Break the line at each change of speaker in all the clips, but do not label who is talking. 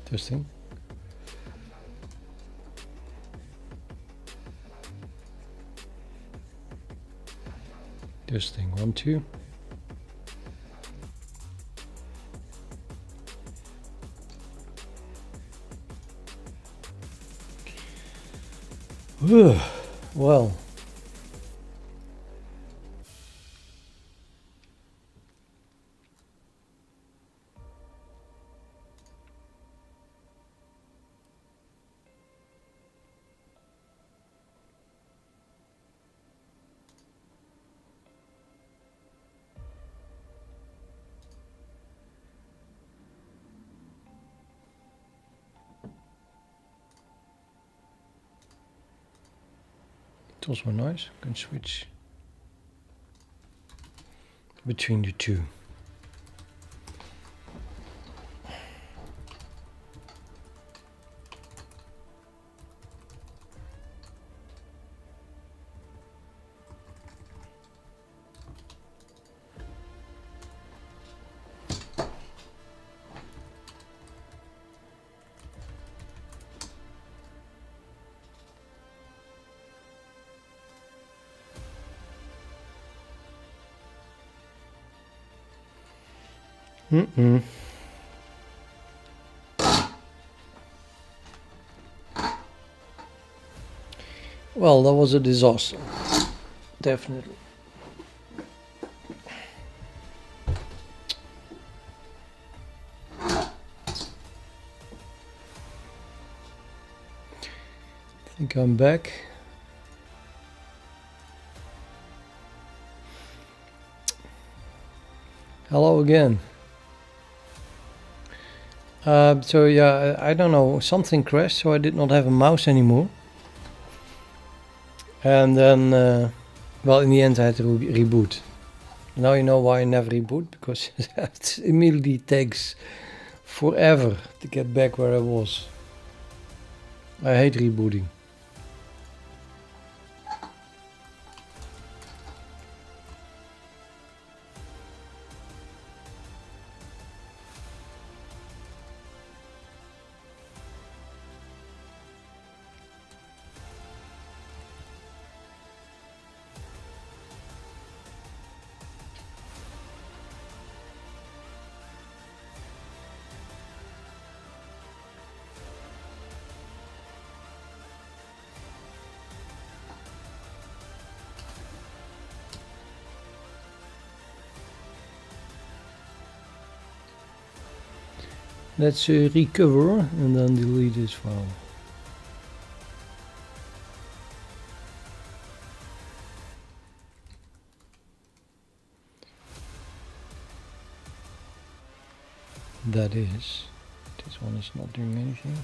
Testing. Testing 1, 2. Well. It was nice. Can switch between the two. Well, that was a disaster. Definitely. I think I'm back. Hello again. So yeah, I don't know, something crashed, so I did not have a mouse anymore. And then, well, in the end I had to reboot. Now you know why I never reboot, because it immediately takes forever to get back where I was. I hate rebooting. Let's recover and then delete this file. That is, this one is not doing anything.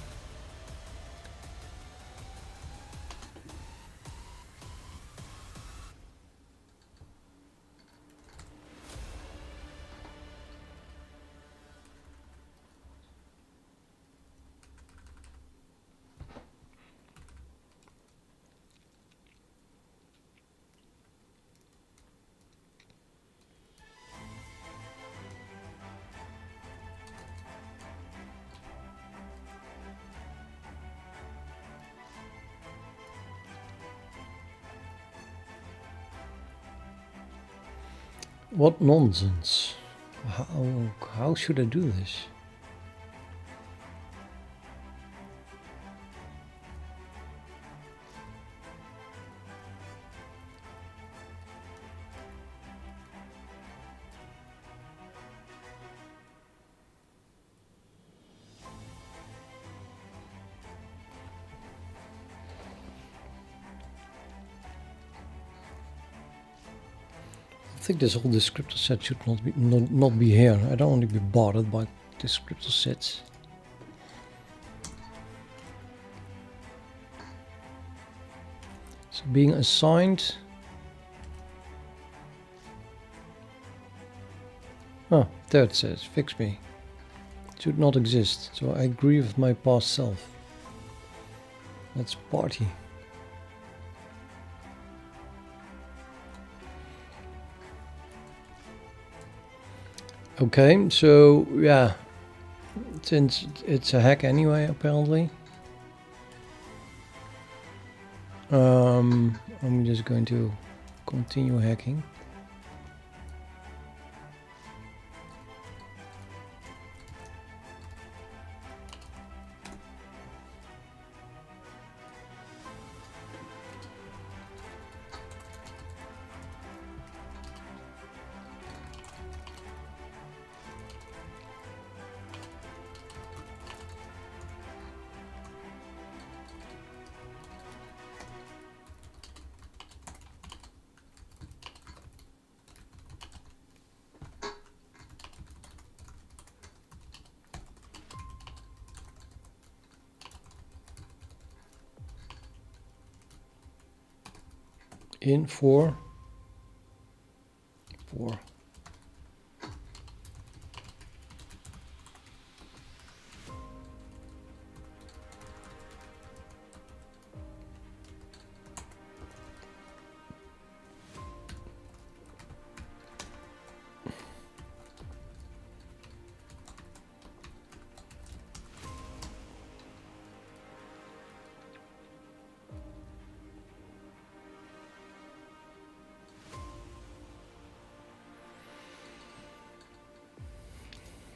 What nonsense. How should I do this? I think this whole descriptor set should not be here. I don't want to be bothered by descriptor sets. So being assigned. Oh, there it says, fix me. It should not exist. So I agree with my past self. Let's party. Okay, so yeah, since it's a hack anyway, apparently. I'm just going to continue hacking. In 4.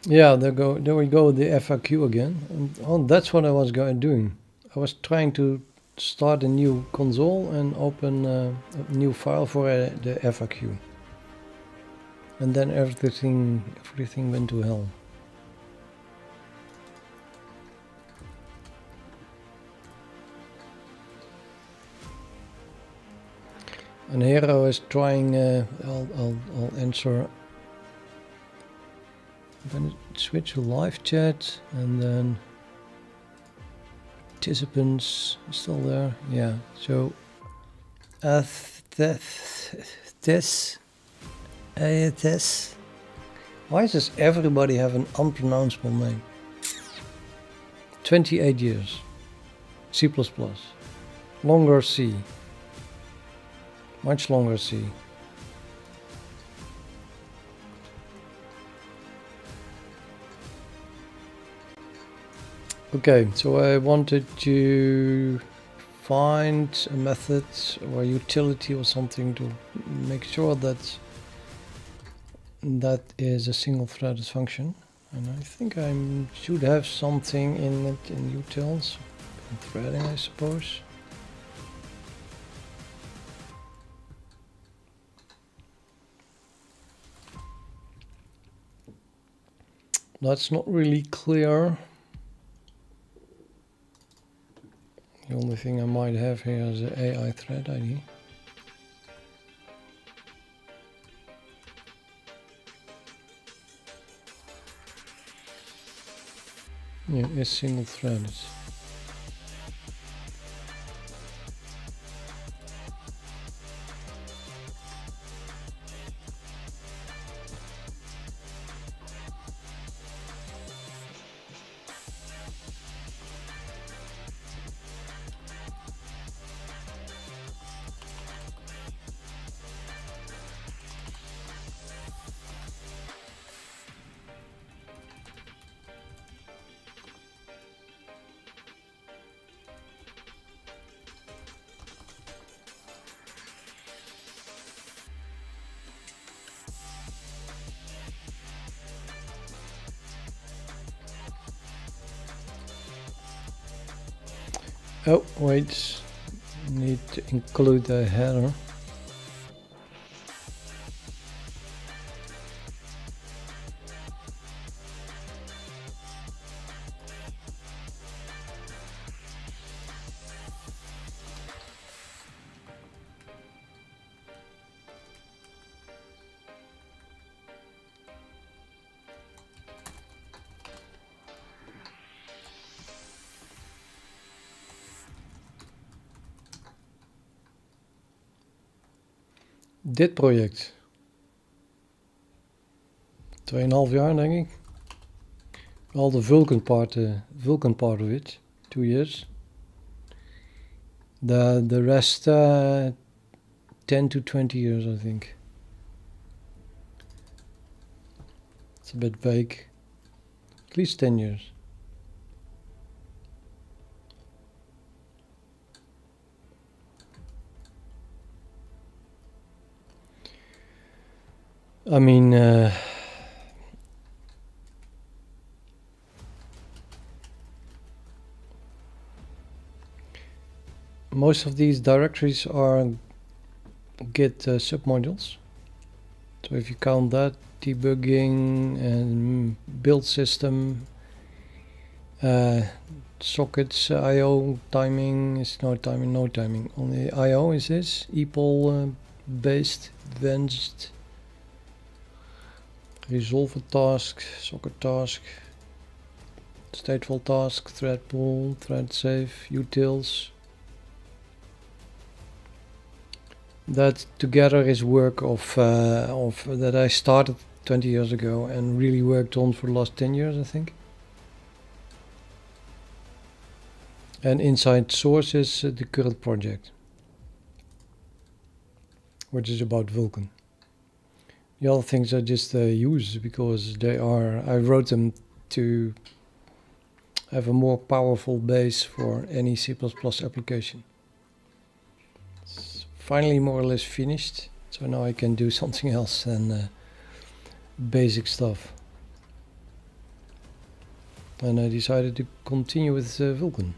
Yeah, there we go, the FAQ again. And, oh, that's what I was doing. I was trying to start a new console and open a new file for the FAQ. And then everything went to hell. And here I was trying, I'll answer. I'm going to switch to live chat, and then participants still there. Yeah, so this. Why does everybody have an unpronounceable name? 28 years. C++. Longer C. Much longer C. Okay, so I wanted to find a method or a utility or something to make sure that that is a single threaded function. And I think I should have something in it in utils, in threading, I suppose. That's not really clear. The only thing I might have here is the AI thread ID. Yeah, it's single threaded. Oh, wait, need to include the header. Dit project. 2,5 jaar denk ik. All the vulkan part of it, 2 years. The rest 10 to 20 years, I think. It's a bit vague. At least 10 years. I mean, most of these directories are Git submodules. So if you count that, debugging and build system, sockets, IO, timing is no timing. Only IO is this, EPOL based, advanced, resolve a task, socket task, stateful task, thread pool, thread save, utils. That together is work of that I started 20 years ago and really worked on for the last 10 years, I think. And inside source is the current project, which is about Vulkan. The other things I just use because they are, I wrote them to have a more powerful base for any C++ application. It's finally more or less finished, so now I can do something else than basic stuff. And I decided to continue with Vulkan.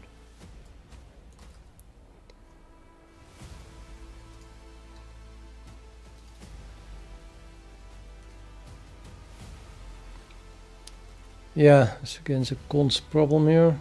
Yeah, so again, it's a const problem here.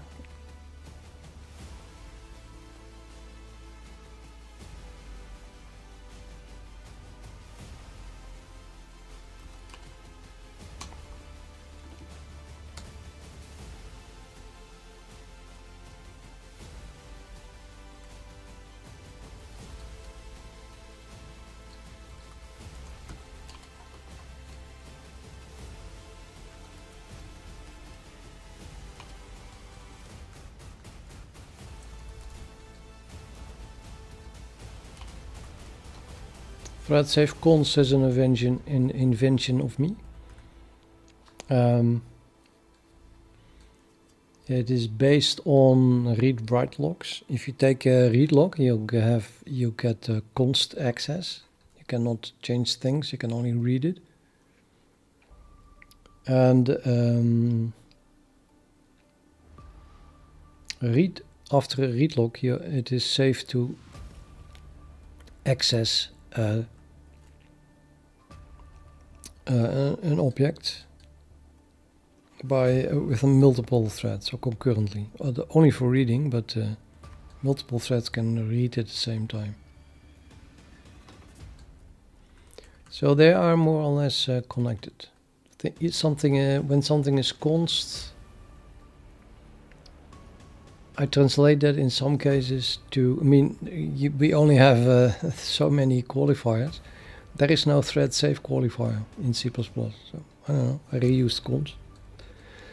Thread save const is an invention of me. It is based on read-write logs. If you take a read log, you get const access. You cannot change things. You can only read it. And after a read log, it is safe to access an object with multiple threads or concurrently, only for reading, but multiple threads can read at the same time. So they are more or less connected. When something is const, I translate that in some cases to, I mean, we only have so many qualifiers. There is no thread save qualifier in C++, so I don't know, I reused const.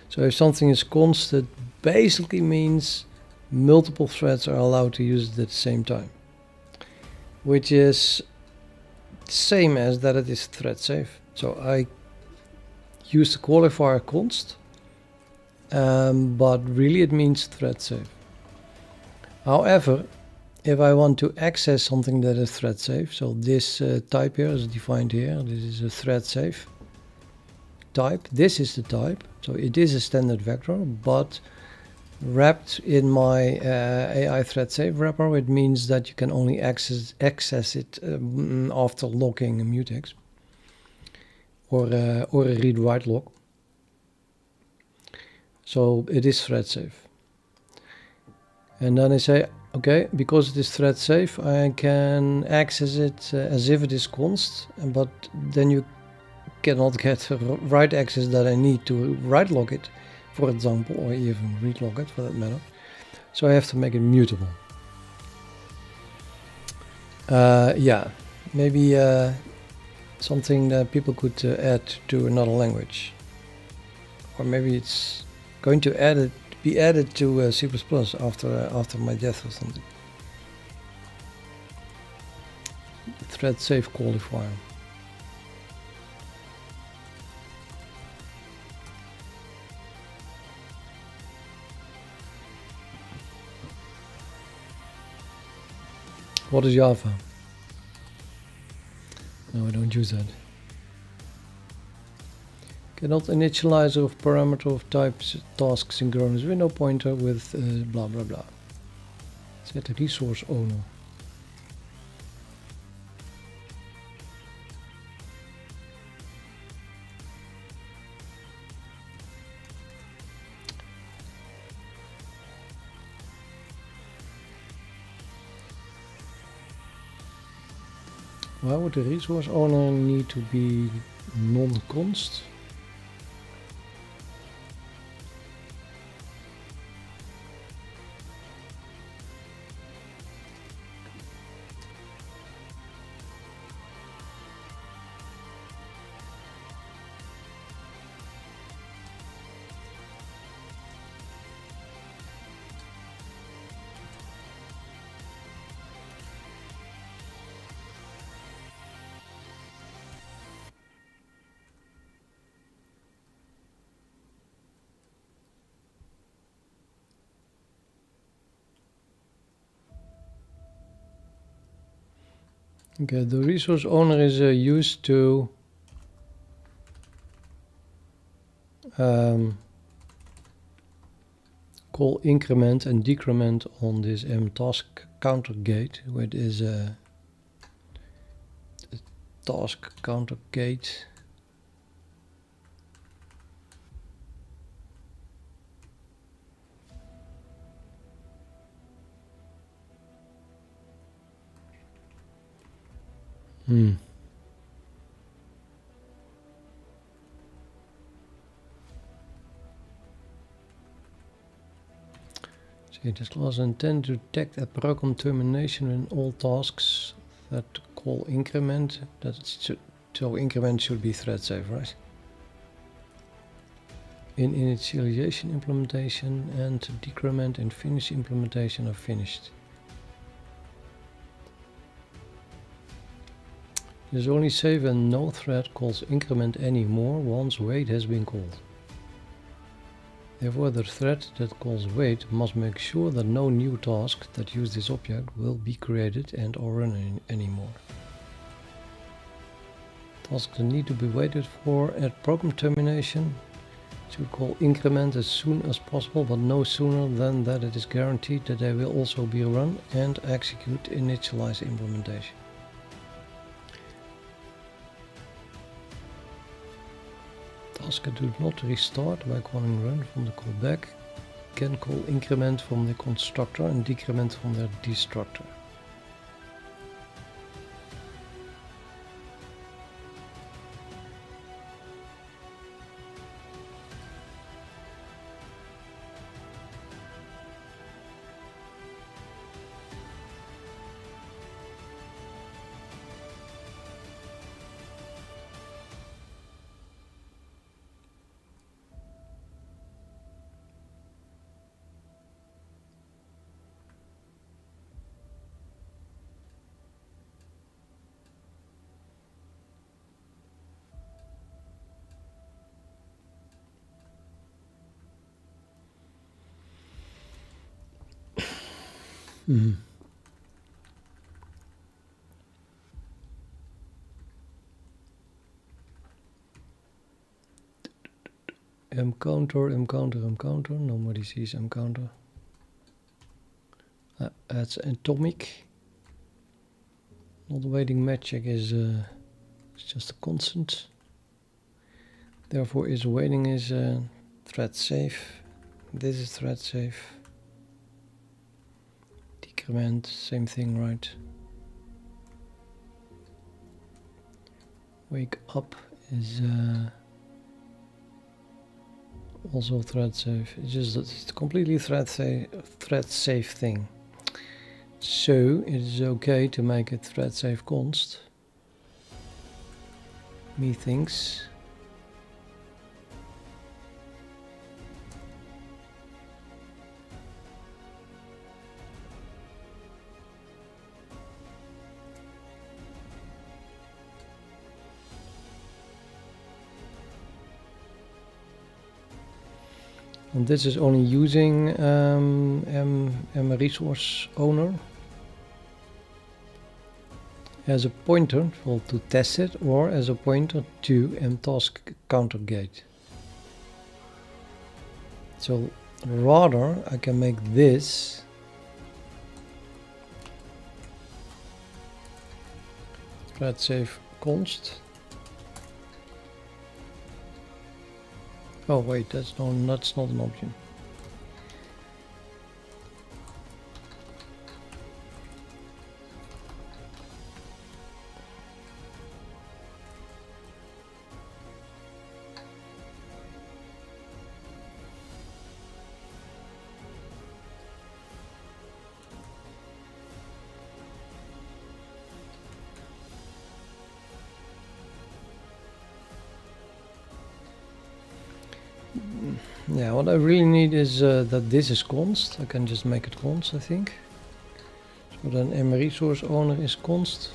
So if something is const, that basically means multiple threads are allowed to use it at the same time, which is the same as that it is thread safe. So I use the qualifier const, but really it means thread safe. However, if I want to access something that is thread safe, so this type here is defined here, this is a thread safe type, this is the type, so it is a standard vector, but wrapped in my AI thread safe wrapper, it means that you can only access it after locking a mutex or a read-write log. So it is thread safe. And then I say, okay, because it is thread safe, I can access it as if it is const, but then you cannot get write access that I need to write log it, for example, or even read log it for that matter. So I have to make it mutable. Yeah, maybe something that people could add to another language, or maybe it's going to be added to C++ after my death or something. Thread safe qualifier. What is Java? No, I don't use that. Cannot initializer of parameter of types task synchronous window pointer with blah blah blah. Set resource owner. Why would the resource owner need to be non-const? Okay, the resource owner is used to call increment and decrement on this task counter gate, which is a task counter gate. See, this class intended to detect at program termination in all tasks that call increment. So increment should be thread safe, right? In initialization implementation and decrement and finish implementation are finished. It is only safe when no thread calls increment anymore once wait has been called. Therefore, the thread that calls wait must make sure that no new tasks that use this object will be created and or run anymore. Tasks that need to be waited for at program termination should call increment as soon as possible, but no sooner than that it is guaranteed that they will also be run and execute initialize implementation. Tasks do not restart by calling run from the callback can call increment from the constructor and decrement from their destructor. Mcounter, nobody sees mcounter. That's atomic. Not waiting magic is it's just a constant. Therefore is waiting is thread safe. This is thread safe. Decrement, same thing, right? Wake up is also thread safe. It's just that it's completely thread safe thing. So it is okay to make it thread safe const. Methinks. And this is only using resource owner. as a pointer, well, to test it, or as a pointer to mtask counter gate. So rather I can make this thread safe const. Oh wait, that's not an option. Yeah, what I really need is that this is const. I can just make it const, I think. So then mResource owner is const,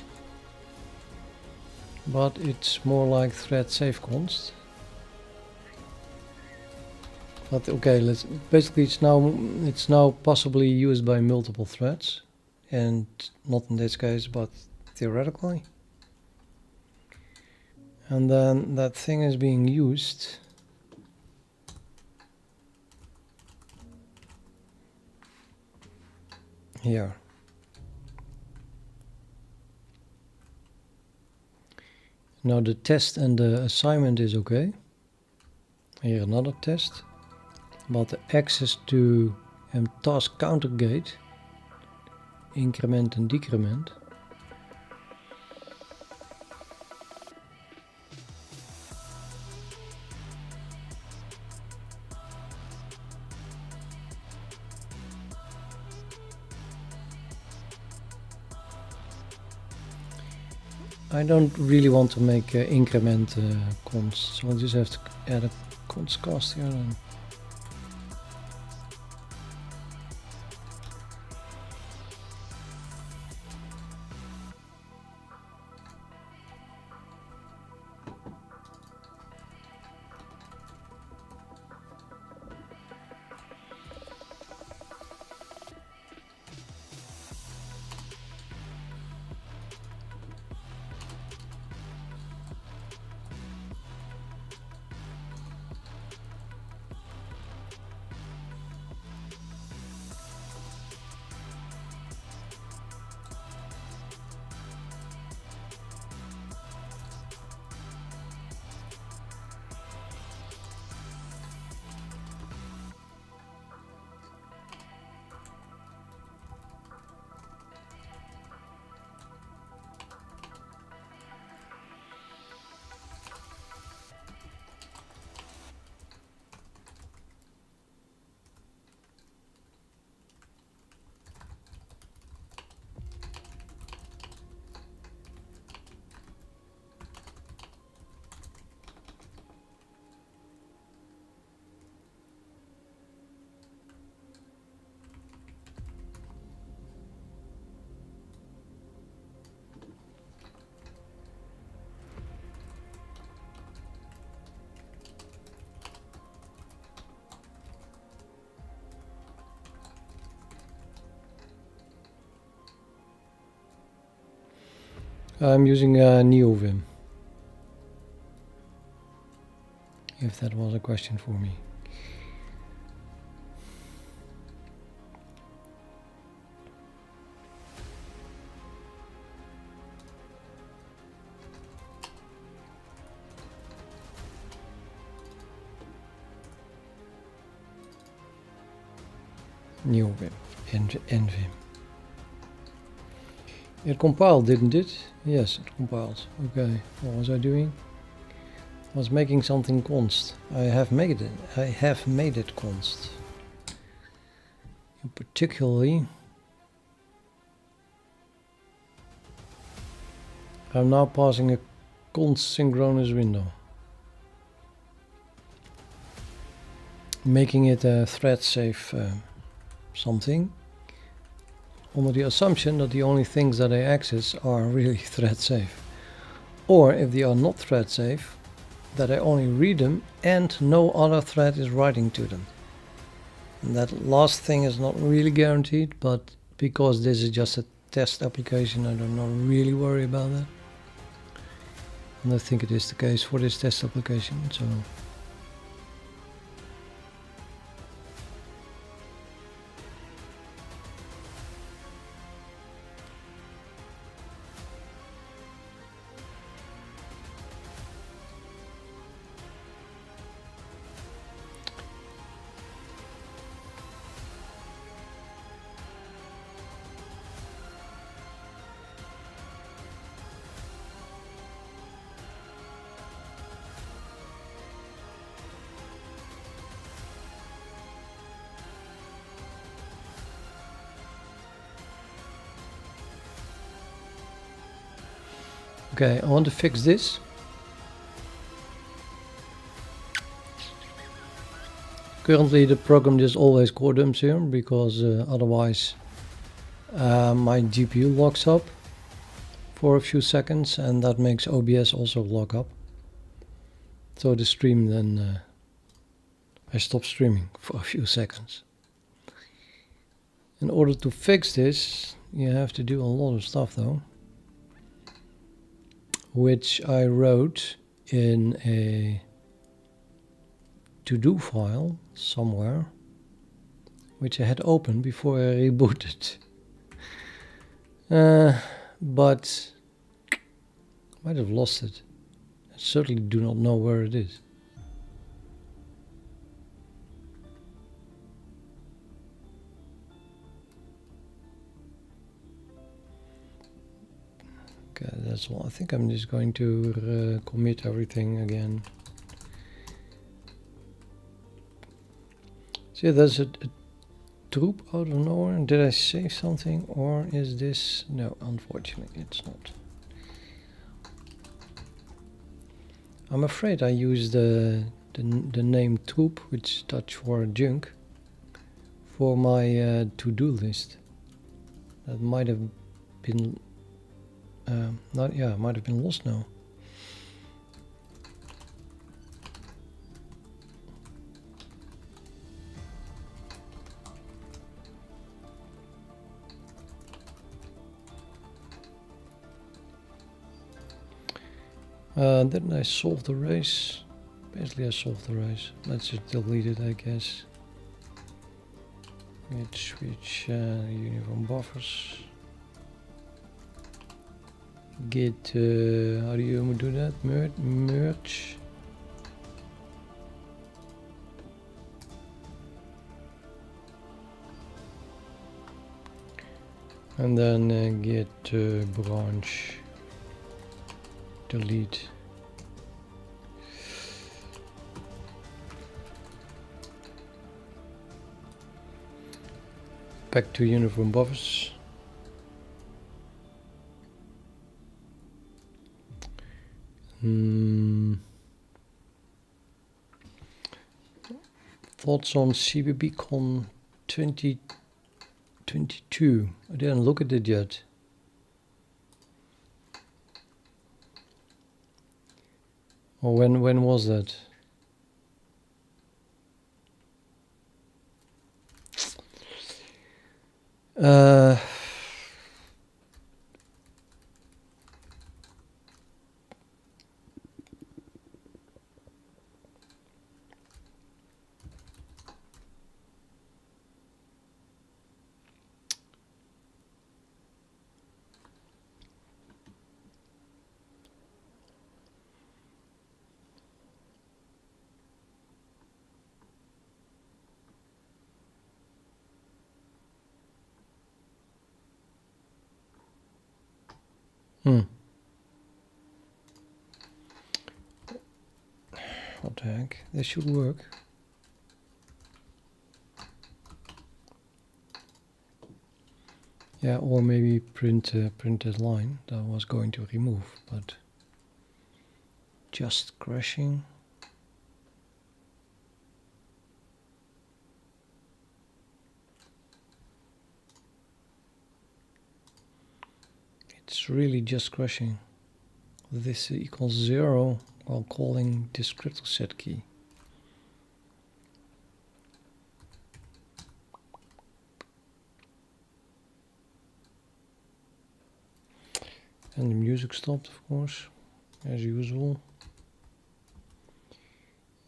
but it's more like thread safe const. But okay, let's basically it's now possibly used by multiple threads, and not in this case, but theoretically. And then that thing is being used. Here. Now the test and the assignment is okay. Here another test. But the access to task counter gate, increment and decrement. I don't really want to make increment const, so I'll just have to add a const cast here. And I'm using NeoVim, if that was a question for me. NeoVim, NVim. It compiled, didn't it? Yes, it compiled. Okay, what was I doing? I was making something const. I have made it const. And particularly, I'm now passing a const synchronous window, making it a thread safe something, under the assumption that the only things that I access are really thread safe. Or if they are not thread safe, that I only read them and no other thread is writing to them. And that last thing is not really guaranteed, but because this is just a test application, I don't not really worry about that. And I think it is the case for this test application. So okay, I want to fix this. Currently the program just always core dumps here because otherwise my GPU locks up for a few seconds, and that makes OBS also lock up. So the stream then I stop streaming for a few seconds. In order to fix this, you have to do a lot of stuff though, which I wrote in a to-do file somewhere, which I had opened before I rebooted. But I might have lost it. I certainly do not know where it is. Okay, that's all. I think I'm just going to commit everything again. See, there's a troop out of nowhere. Did I save something, or is this? No, unfortunately, it's not. I'm afraid I used the name troop, which is Dutch for junk, for my to-do list. That might have been might have been lost now. Didn't I solve the race? Basically I solved the race. Let's just delete it, I guess. Let's switch uniform buffers. Git, how do you do that? Merge. And then git branch. Delete. Back to uniform buffers. Thoughts on CBBCon 2022? I didn't look at it yet. Or when was that? What the heck? This should work. Yeah, or maybe print that line that I was going to remove, but just crashing. It's really just crashing. This equals 0 while calling descriptor set key. And the music stopped, of course, as usual.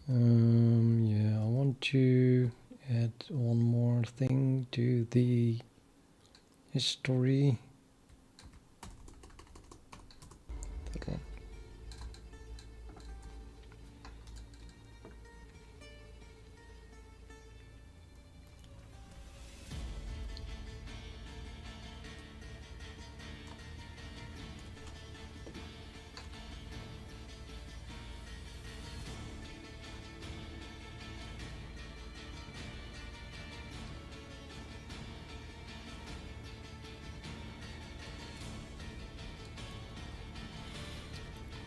Yeah, I want to add one more thing to the history. That one.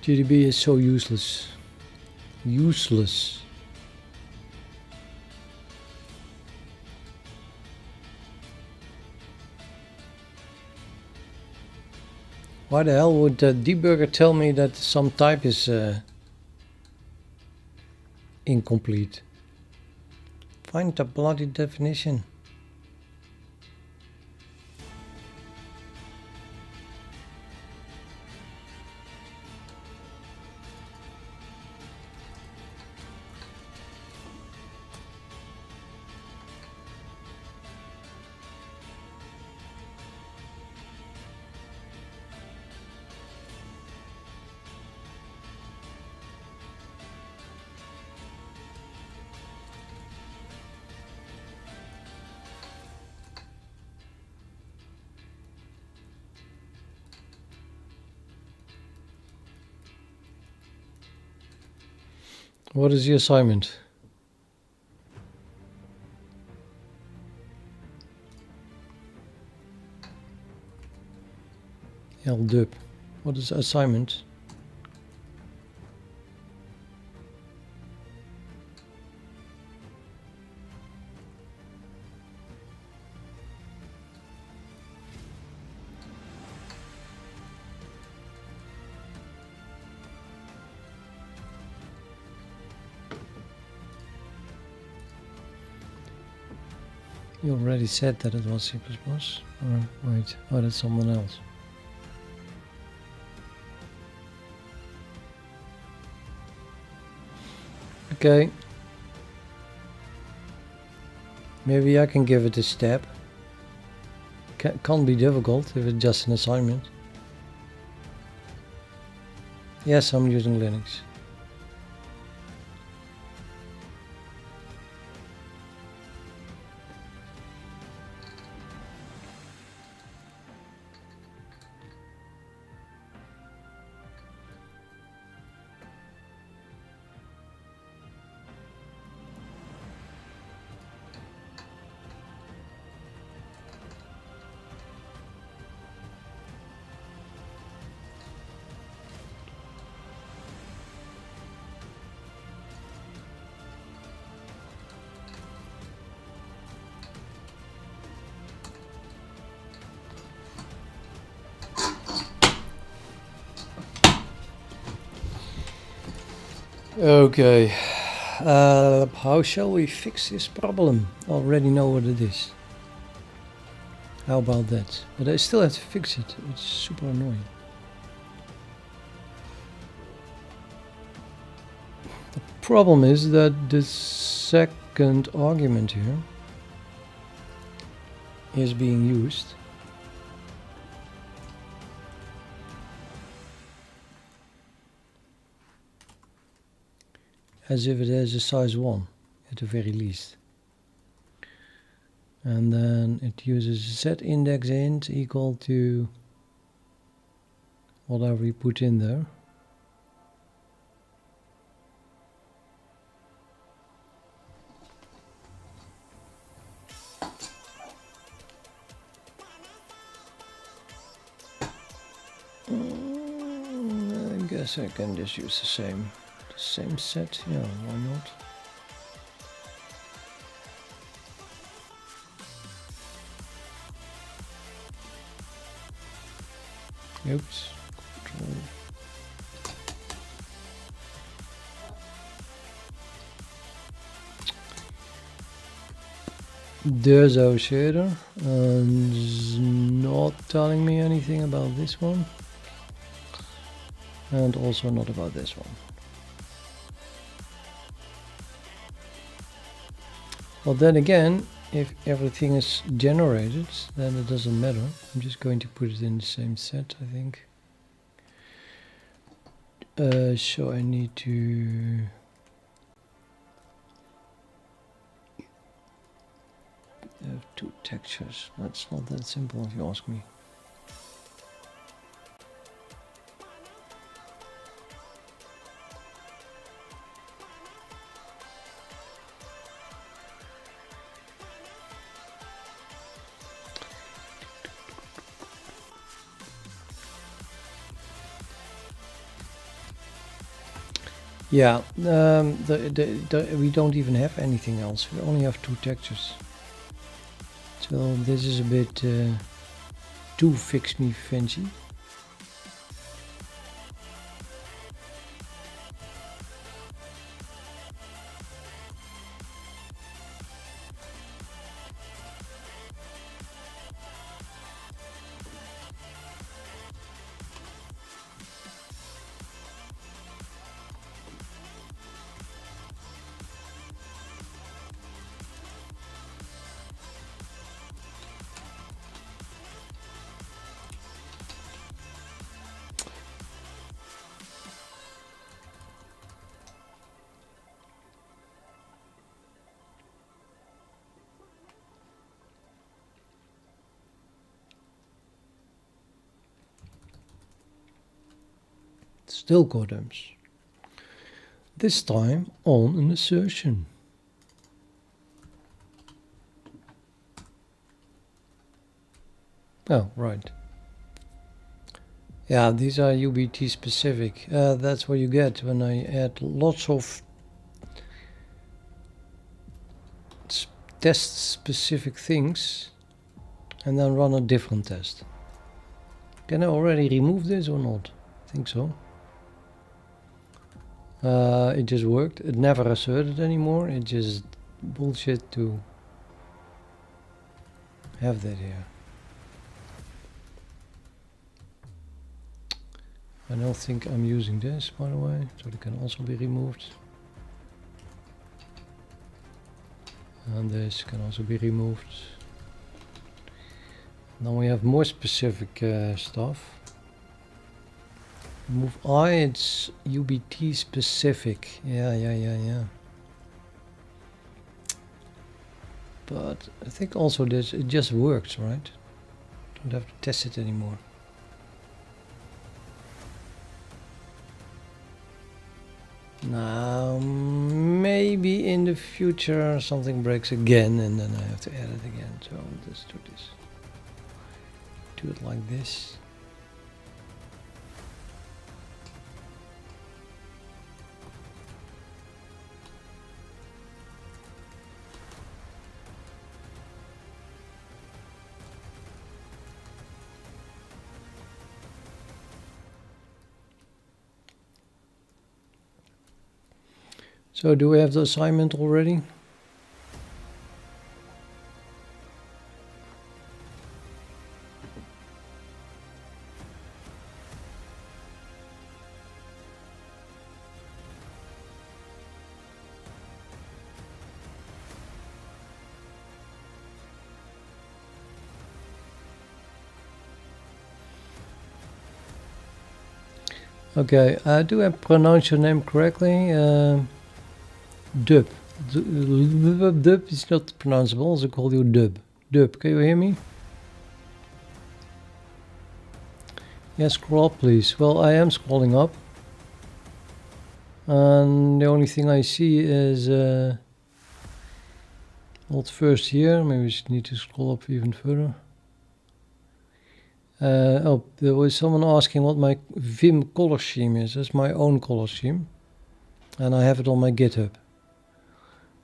GDB is so useless. Useless. Why the hell would the debugger tell me that some type is incomplete? Find the bloody definition. What is the assignment? LDUP. What is the assignment? You already said that it was C++. Or wait, oh, that's someone else. Okay. Maybe I can give it a stab. Can't be difficult if it's just an assignment. Yes, I'm using Linux. Okay, how shall we fix this problem? I already know what it is. How about that? But I still have to fix it. It's super annoying. The problem is that the second argument here is being used as if it has a size 1 at the very least. And then it uses SetIndexHint equal to whatever we put in there. I guess I can just use the same set, yeah, why not? Oops. Control. There's our shader, and it's not telling me anything about this one. and also not about this one. Well, then again, if everything is generated, then it doesn't matter. I'm just going to put it in the same set, I think. So I need to have two textures. That's not that simple if you ask me. Yeah, we don't even have anything else. We only have two textures. So this is a bit too fix me fancy. Still columns. This time on an assertion. Oh, right. Yeah, these are UBT specific. That's what you get when I add lots of test specific things and then run a different test. Can I already remove this or not? I think so. It just worked. It never asserted anymore. It just bullshit to have that here. I don't think I'm using this, by the way, so it can also be removed. And this can also be removed. Now we have more specific stuff. Move I, it's UBT specific. Yeah. But I think also this, it just works, right? Don't have to test it anymore. Now, maybe in the future something breaks again and then I have to add it again. So let's do this. Do it like this. So do we have the assignment already? Okay, do I pronounce your name correctly? Dub. Dub is not pronounceable, so I call you Dub. Dub, can you hear me? Yeah, scroll up please. Well, I am scrolling up. And the only thing I see is not first here. Maybe we need to scroll up even further. Oh, there was someone asking what my Vim color scheme is. That's my own color scheme. And I have it on my GitHub.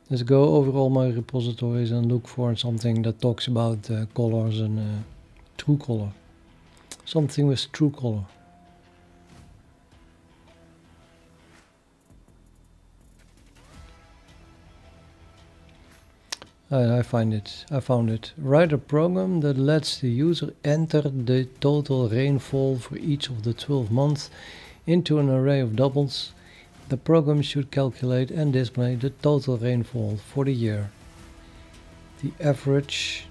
Let's go over all my repositories and look for something that talks about colors and true color. Something with true color. I found it. Write a program that lets the user enter the total rainfall for each of the 12 months into an array of doubles. The program should calculate and display the total rainfall for the year, the average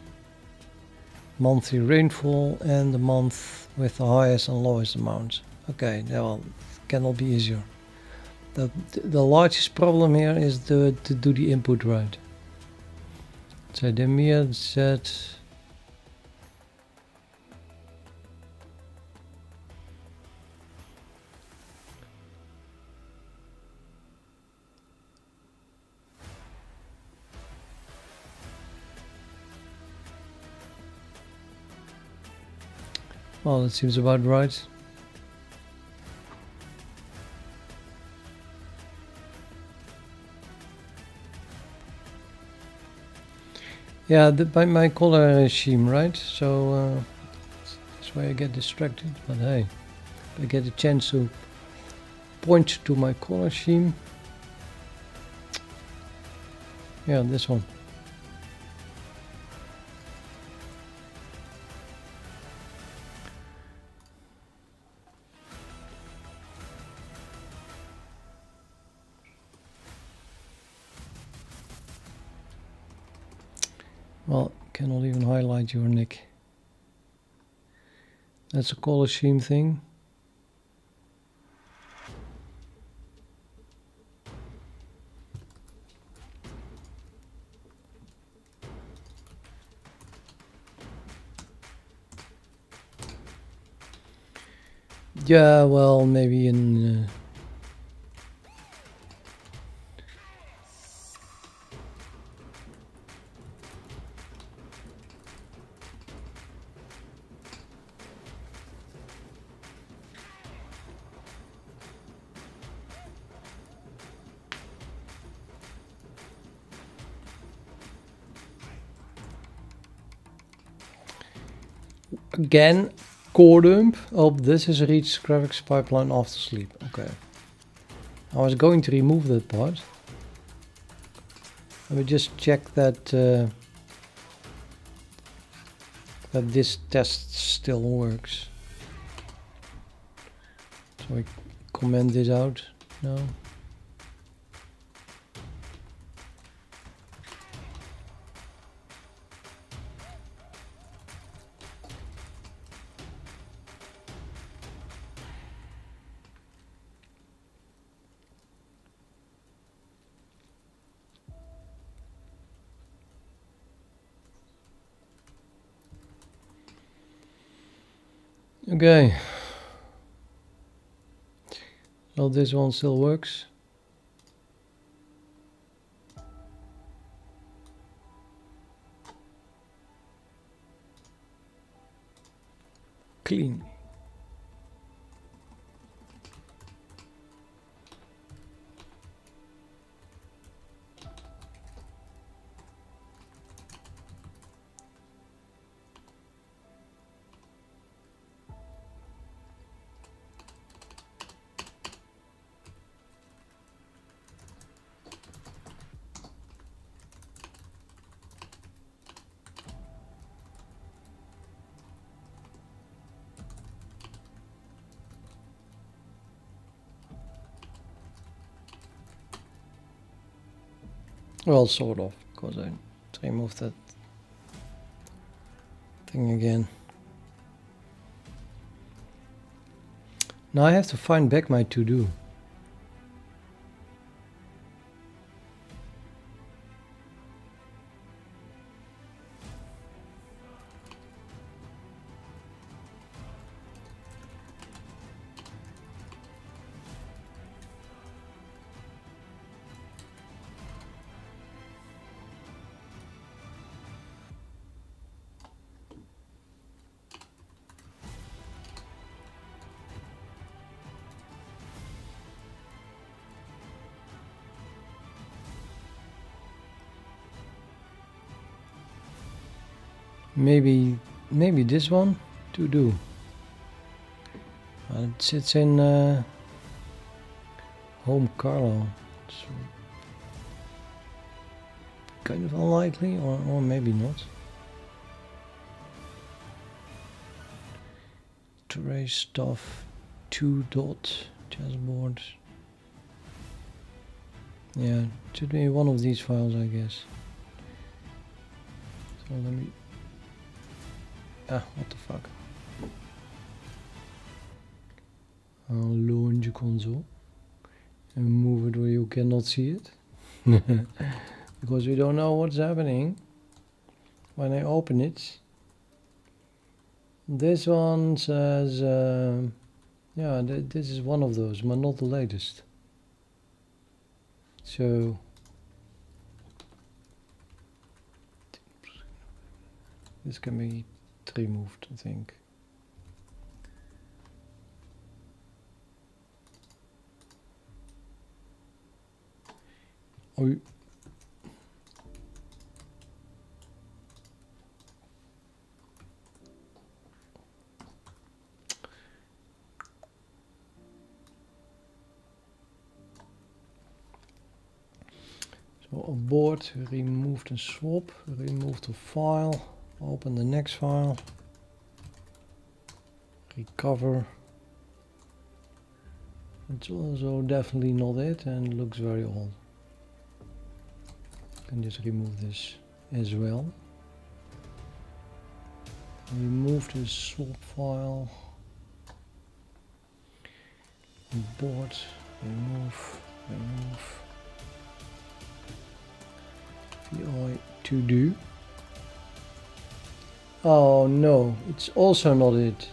monthly rainfall, and the month with the highest and lowest amount. Okay, well, it cannot be easier. The largest problem here is to do the input right. So the mere set well, that seems about right. Yeah, by my color scheme, right? So that's why I get distracted. But hey, I get a chance to point to my color scheme. Yeah, this one. Well, cannot even highlight your nick. That's a color scheme thing. Yeah, well, maybe in again, core dump. Oh, this is reach graphics pipeline after sleep. Okay. I was going to remove that part. Let me just check that that this test still works. So I comment this out now. Okay, well, this one still works. Clean. Well, sort of, because I removed that thing again. Now I have to find back my to-do. Maybe this one to do. It sits in home Carlo. It's kind of unlikely, or maybe not. Trace stuff 2.2. chessboard. Yeah, it should be one of these files, I guess. So let me... what the fuck. I'll launch console and move it where you cannot see it. Because we don't know what's happening when I open it. This one says, yeah, this is one of those, but not the latest. So this can be removed, I think. Oh. So abort, remove the swap, remove the file, open the next file, recover. It's also definitely not it and looks very old. Can just remove this as well. Remove the swap file. Import, remove. VI to do. Oh no, it's also not it.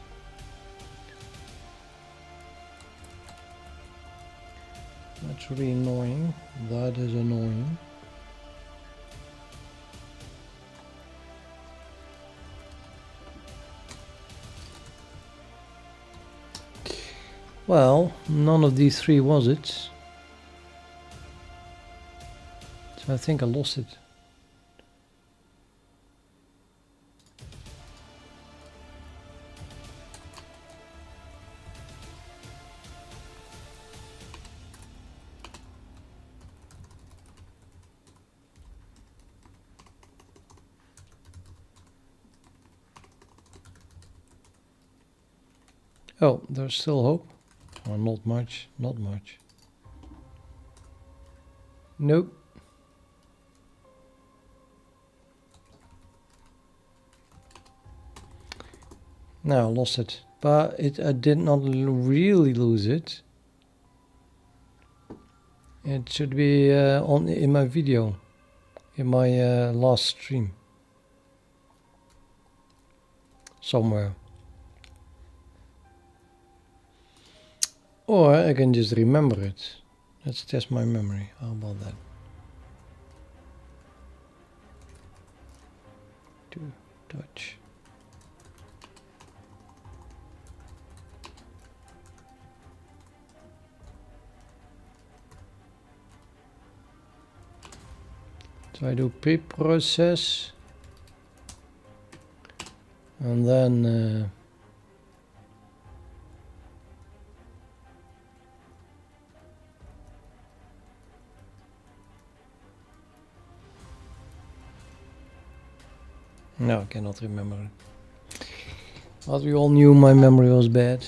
That's really annoying. That is annoying. Well, none of these three was it. So I think I lost it. Oh, there's still hope. Oh, not much, not much. Nope. No, I lost it. But I did not really lose it. It should be in my video, in my last stream. Somewhere. Or I can just remember it. Let's test my memory. How about that? To touch. So I do pre-process. And then no, I cannot remember it. But we all knew my memory was bad.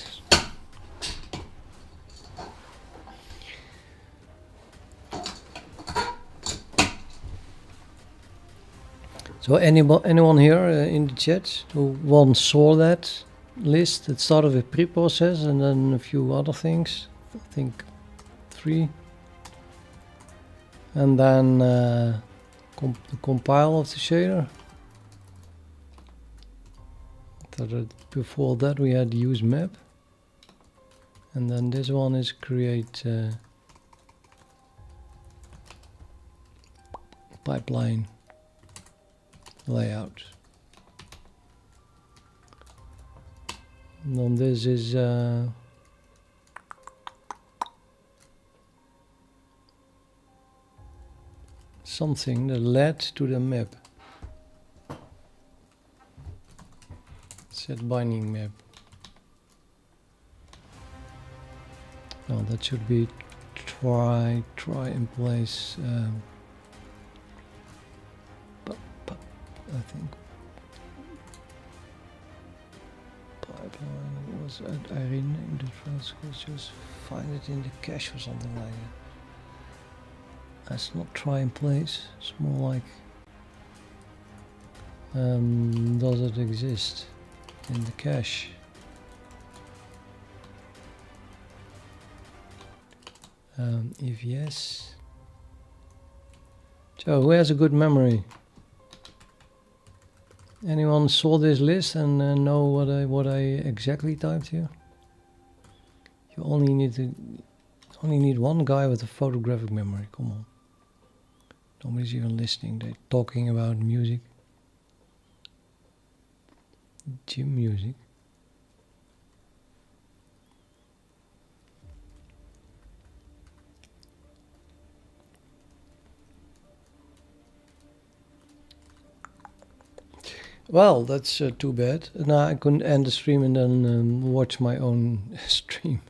So anyone here in the chat who once saw that list? It started with pre-process and then a few other things. I think 3. And then the compile of the shader. Before that we had use map, and then this one is create pipeline layout. And then this is something that led to the map. Set binding map. No, that should be try in place. I think pipeline was So I renamed it files, just find it in the cache or something like that. Let's not try and place. It's more like does it exist in the cache? If yes, so who has a good memory? Anyone saw this list and know what I exactly typed here? You only need one guy with a photographic memory. Come on, nobody's even listening. They're talking about music, gym music. Well, that's too bad. Now I couldn't end the stream and then watch my own stream.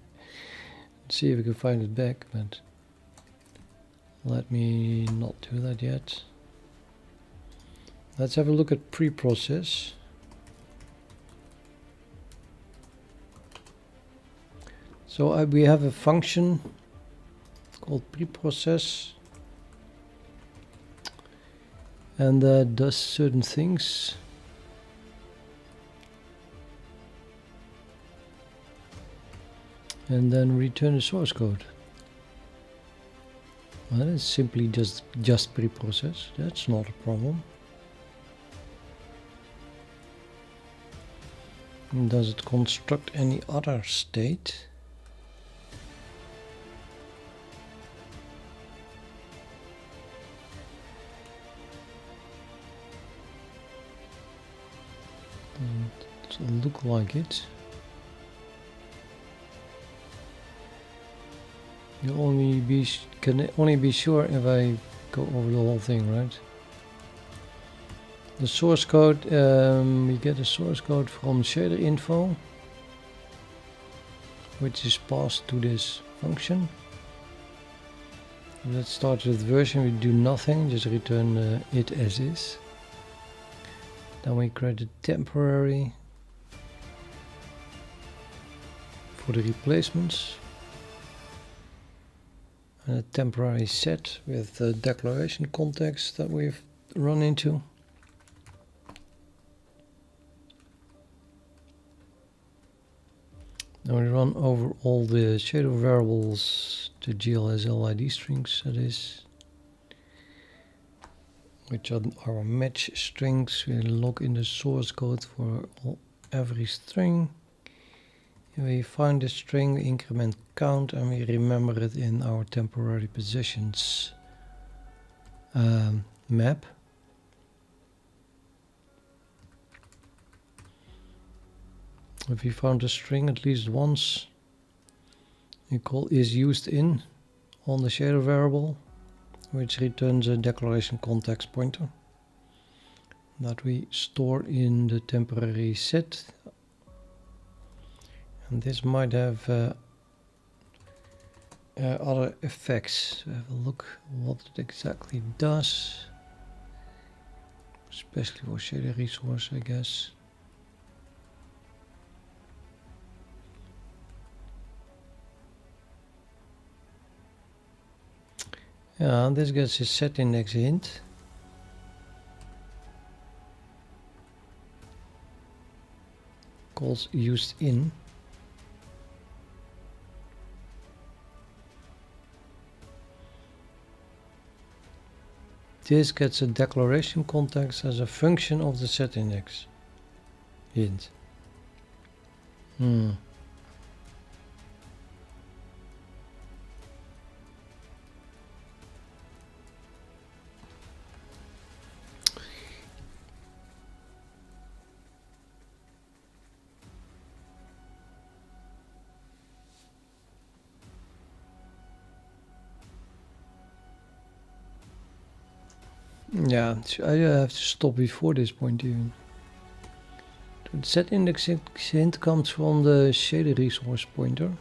See if we can find it back, but let me not do that yet. Let's have a look at pre-process. So we have a function called pre-process, and that does certain things. And then return the source code. Well, it's simply just pre-process. That's not a problem. And does it construct any other state? Doesn't look like it. You can only be sure if I go over the whole thing, right? The source code, we get the source code from ShaderInfo, which is passed to this function. Let's start with version. We do nothing, just return it as is. Then we create a temporary for the replacements. And a temporary set with the declaration context that we've run into. Now we run over all the shader variables, the GLSL ID strings, that is, which are our match strings. We log in the source code for every string. We find the string, we increment count, and we remember it in our temporary positions map. If we found a string at least once, we call isUsedIn on the shader variable, which returns a declaration context pointer that we store in the temporary set. And this might have other effects. So have a look what it exactly does, especially for shader resource, I guess. Yeah, this gets a SetIndexHint. Calls used_in. This gets a declaration context as a function of the SetIndexHint. Yeah, I have to stop before this point even. The SetIndexHint comes from the ShaderResource pointer.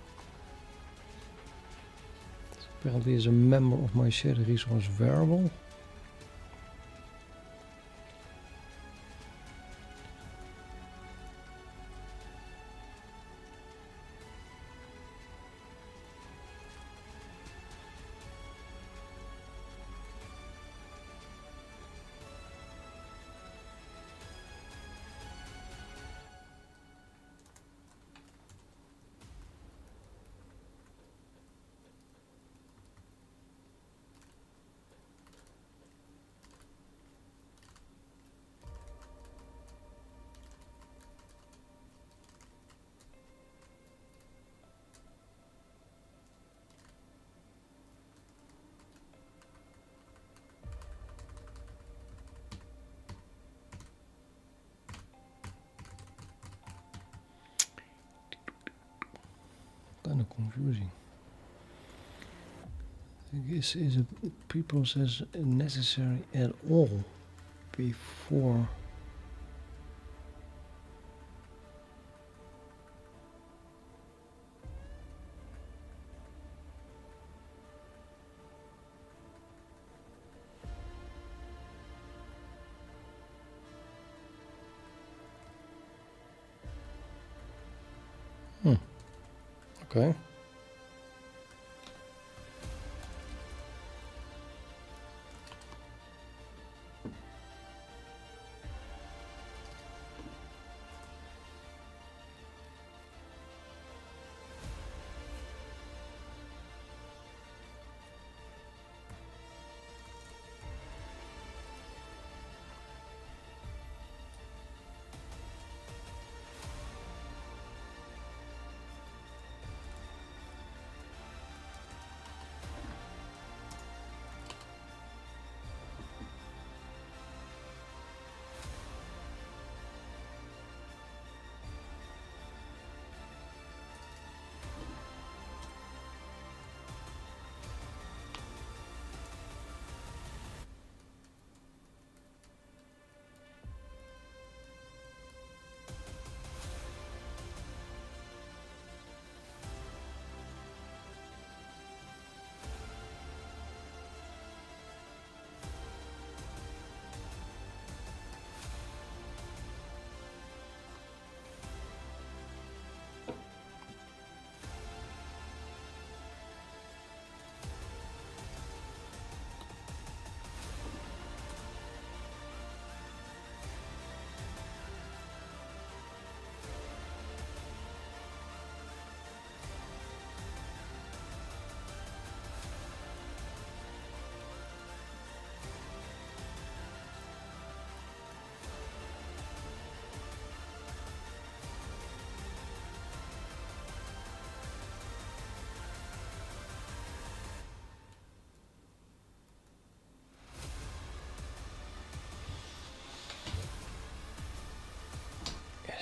This apparently is a member of my ShaderResourceVariable. confusing. This is a preprocess necessary at all before okay.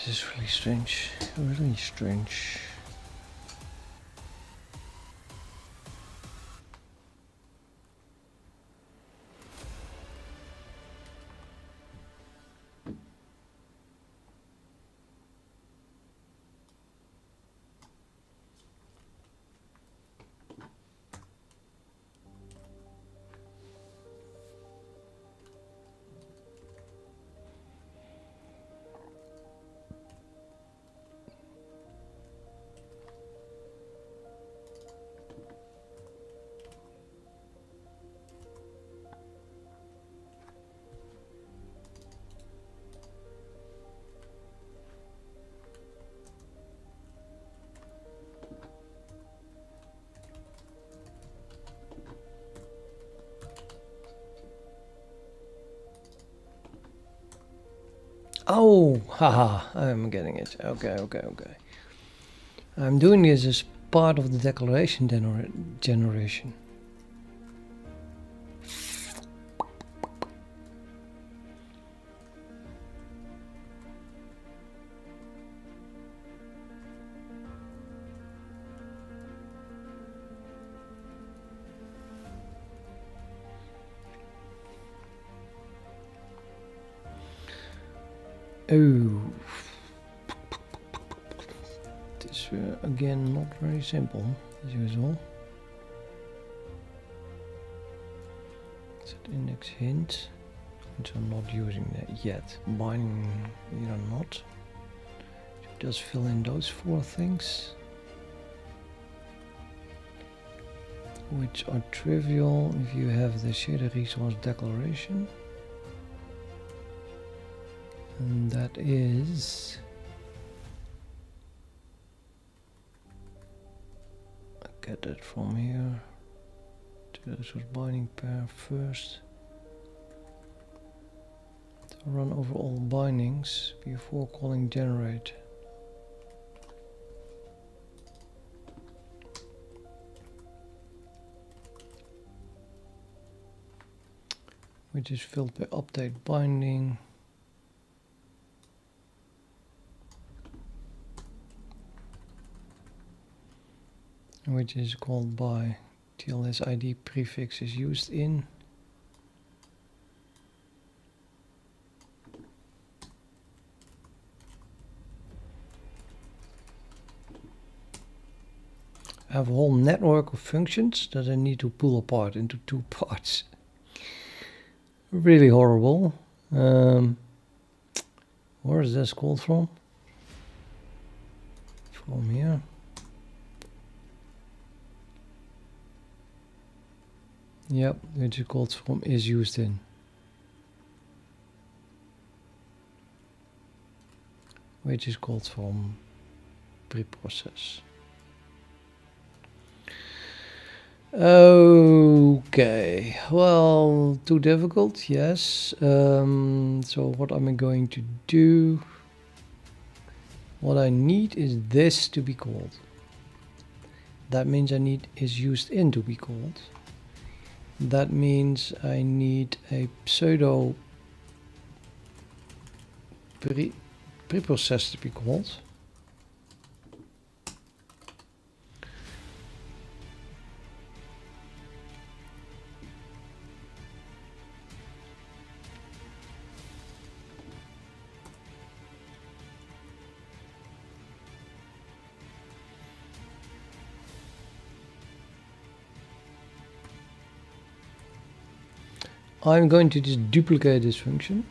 This is really strange, really strange. Oh, haha, I'm getting it. Okay. I'm doing this as part of the declaration generation. Oh, this again not very simple as usual. SetIndexHint, which I'm not using that yet. Binding, either not. Just fill in those 4 things, which are trivial if you have the ShaderResourceDeclaration. And that is, I get that from here. ShaderResource binding pair first. To run over all bindings before calling generate. Which is filled by update binding. which is called by TLS ID prefix is used in. I have a whole network of functions that I need to pull apart into two parts. Really horrible. Where is this called from? From here. Yep, which is called from is used in. Which is called from preprocess. Okay, well, too difficult, yes. So what am I going to do? What I need is this to be called. That means I need is used in to be called. That means I need a pseudo preprocess to be called. I'm going to just duplicate this function,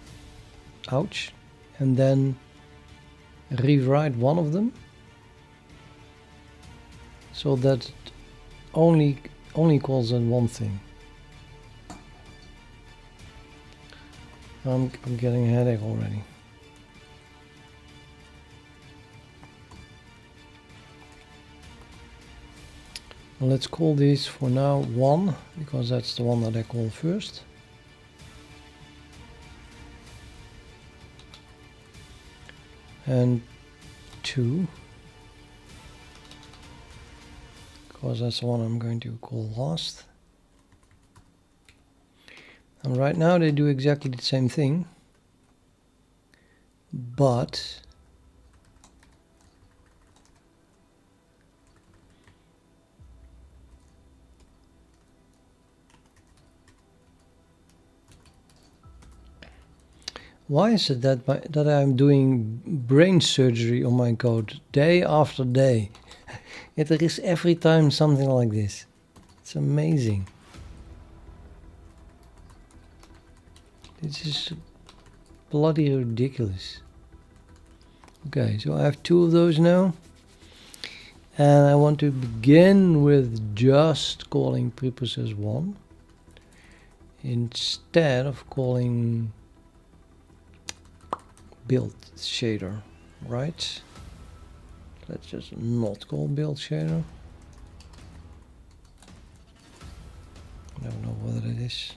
ouch, and then rewrite one of them so that it only calls on one thing. I'm getting a headache already. Let's call this for now 1, because that's the one that I call first. And 2, because that's the one I'm going to call last. And right now they do exactly the same thing, but why is it that I'm doing brain surgery on my code day after day? There is every time something like this. It's amazing. This is bloody ridiculous. Okay, so I have 2 of those now. And I want to begin with just calling preprocess 1 instead of calling build shader, right? Let's just not call build shader. I don't know what it is.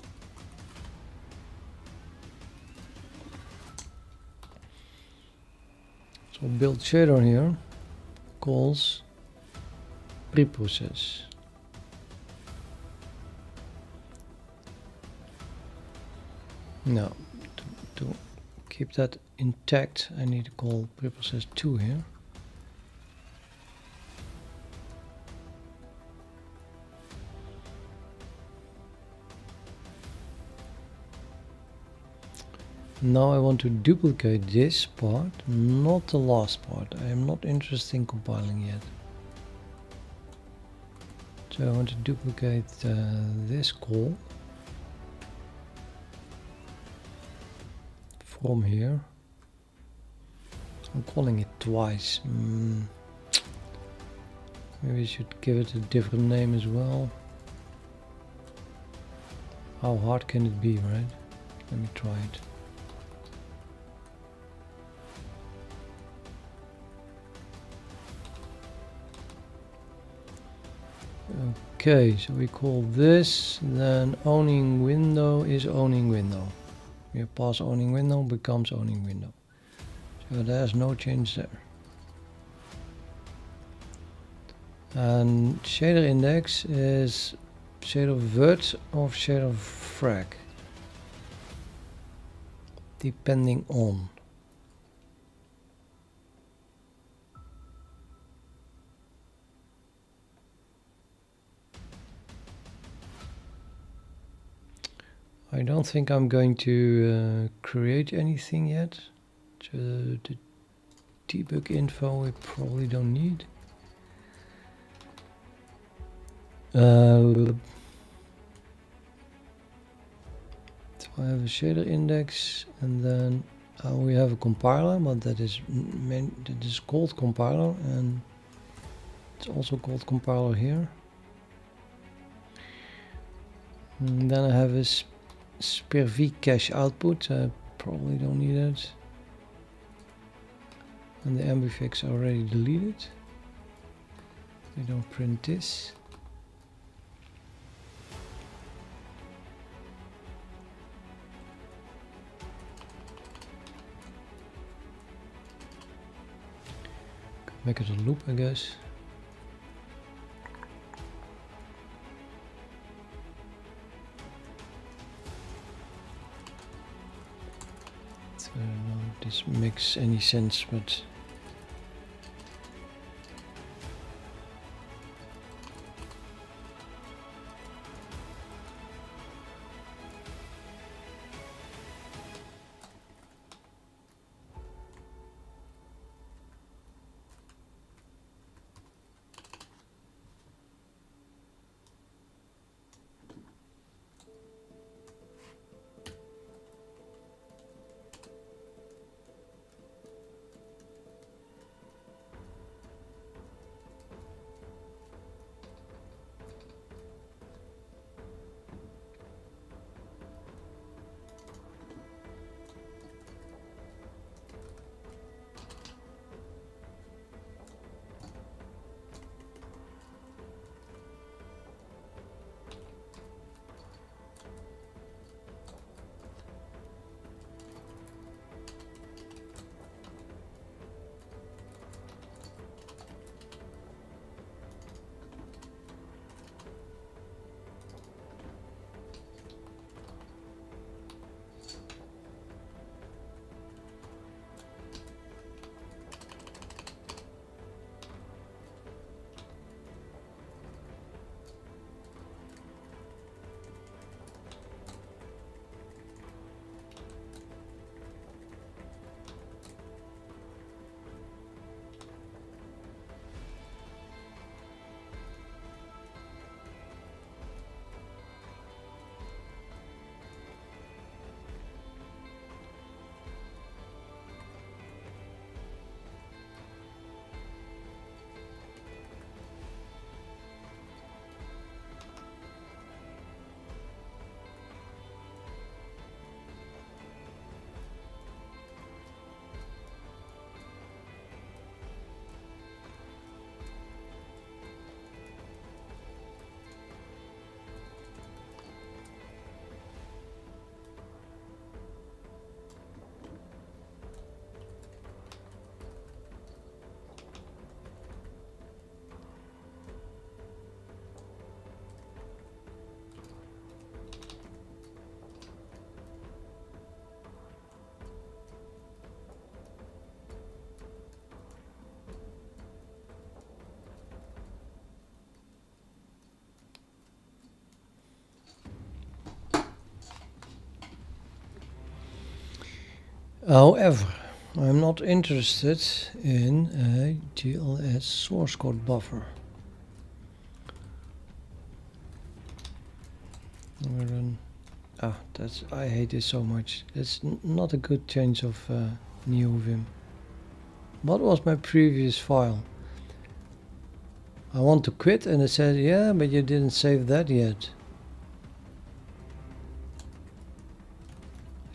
So build shader here calls preprocess. Now to keep that intact, I need to call preprocess 2 here. Now I want to duplicate this part, not the last part. I am not interested in compiling yet. So I want to duplicate this call from here. I'm calling it twice. Maybe I should give it a different name as well. How hard can it be, right? Let me try it. Okay, so we call this, then owning window is owning window. We pass owning window becomes owning window. So there's no change there. And shader index is shader vert or shader frag, depending on. I don't think I'm going to create anything yet. The debug info we probably don't need. So I have a shader index, and then we have a compiler, but that is called compiler, and it's also called compiler here. And then I have a SperV cache output. I probably don't need it. And the ambifix I already deleted. We don't print this. Make it a loop, I guess. So I don't know if this makes any sense, but however, I'm not interested in a TLS source code buffer. I hate this so much. It's not a good change of new Vim. What was my previous file? I want to quit, and it said, yeah, but you didn't save that yet.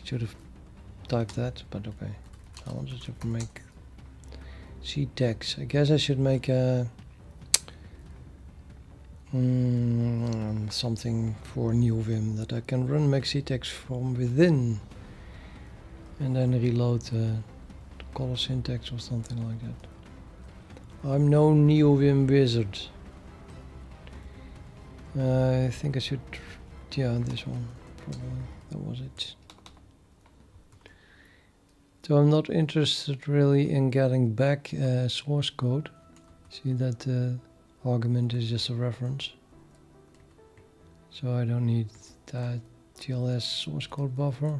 I should have typed that, but okay. I wanted to make C tags. I guess I should make a something for new Vim that I can run maxi text from within, and then reload the color syntax or something like that. I'm no new Vim wizard. I think I should, yeah, this one probably, that was it. So I'm not interested really in getting back source code. See that argument is just a reference, so I don't need that TLS source code buffer.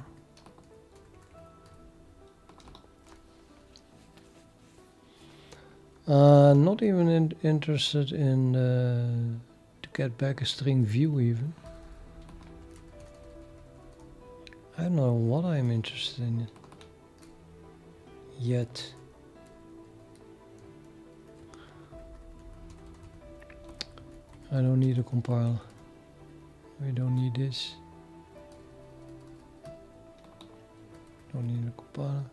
Not even interested in to get back a string view even. I don't know what I'm interested in yet. I don't need a compiler. We don't need this. Don't need a compiler.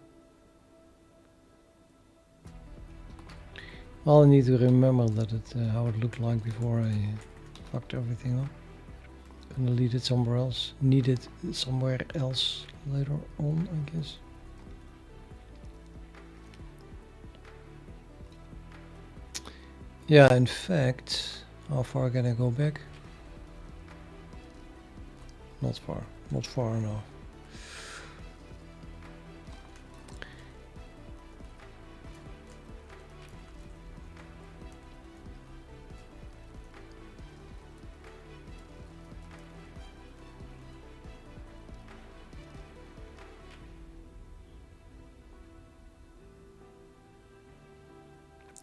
Well, I need to remember that how it looked like before I fucked everything up. Gonna leave it somewhere else. Need it somewhere else later on, I guess. Yeah, in fact, how far can I go back? Not far. Not far enough.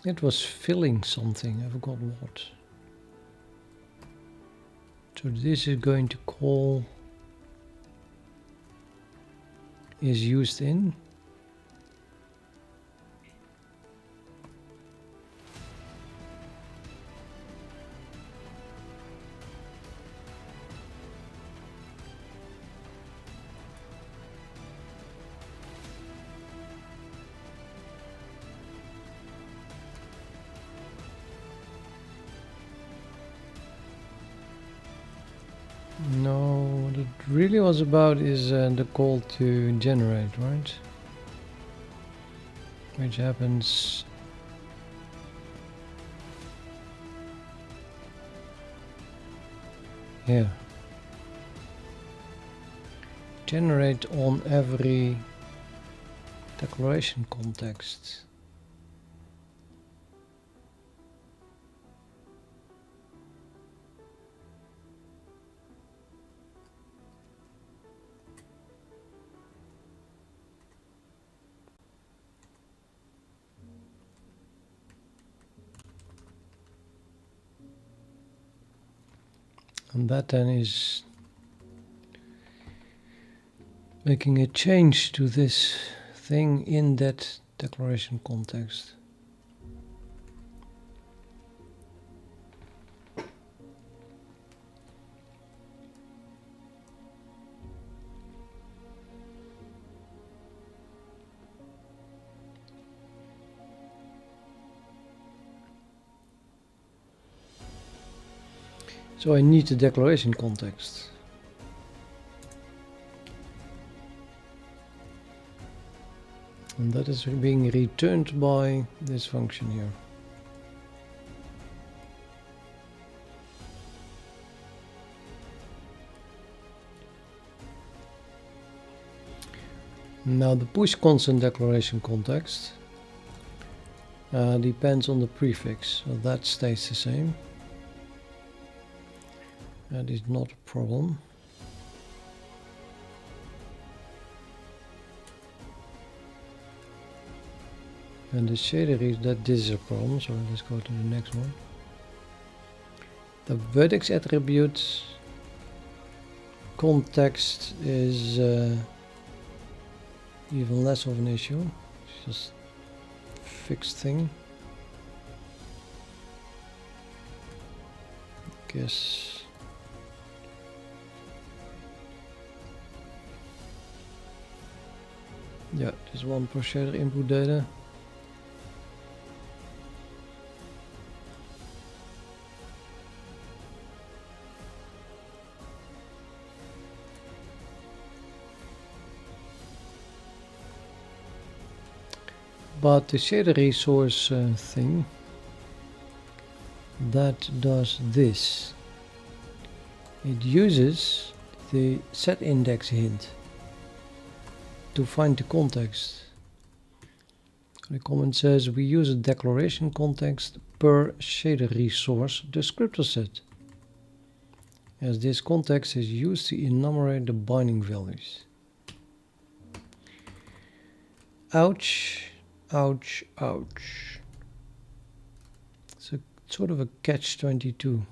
It was filling something, I forgot what. So this is going to call is used in. No, what it really was about is the call to generate, right? Which happens here. Generate on every declaration context. And that then is making a change to this thing in that declaration context. So I need the declaration context. And that is being returned by this function here. Now the push constant declaration context depends on the prefix, so that stays the same. That is not a problem. And the shader is that this is a problem, so let's go to the next one. The vertex attribute context is even less of an issue. It's just a fixed thing. Guess. Yeah, there's one per ShaderInputData. But the shader resource thing that does this. It uses the SetIndexHint to find the context. The comment says we use a declaration context per shader resource descriptor set. as this context is used to enumerate the binding values. Ouch, ouch, ouch. It's a sort of a catch-22.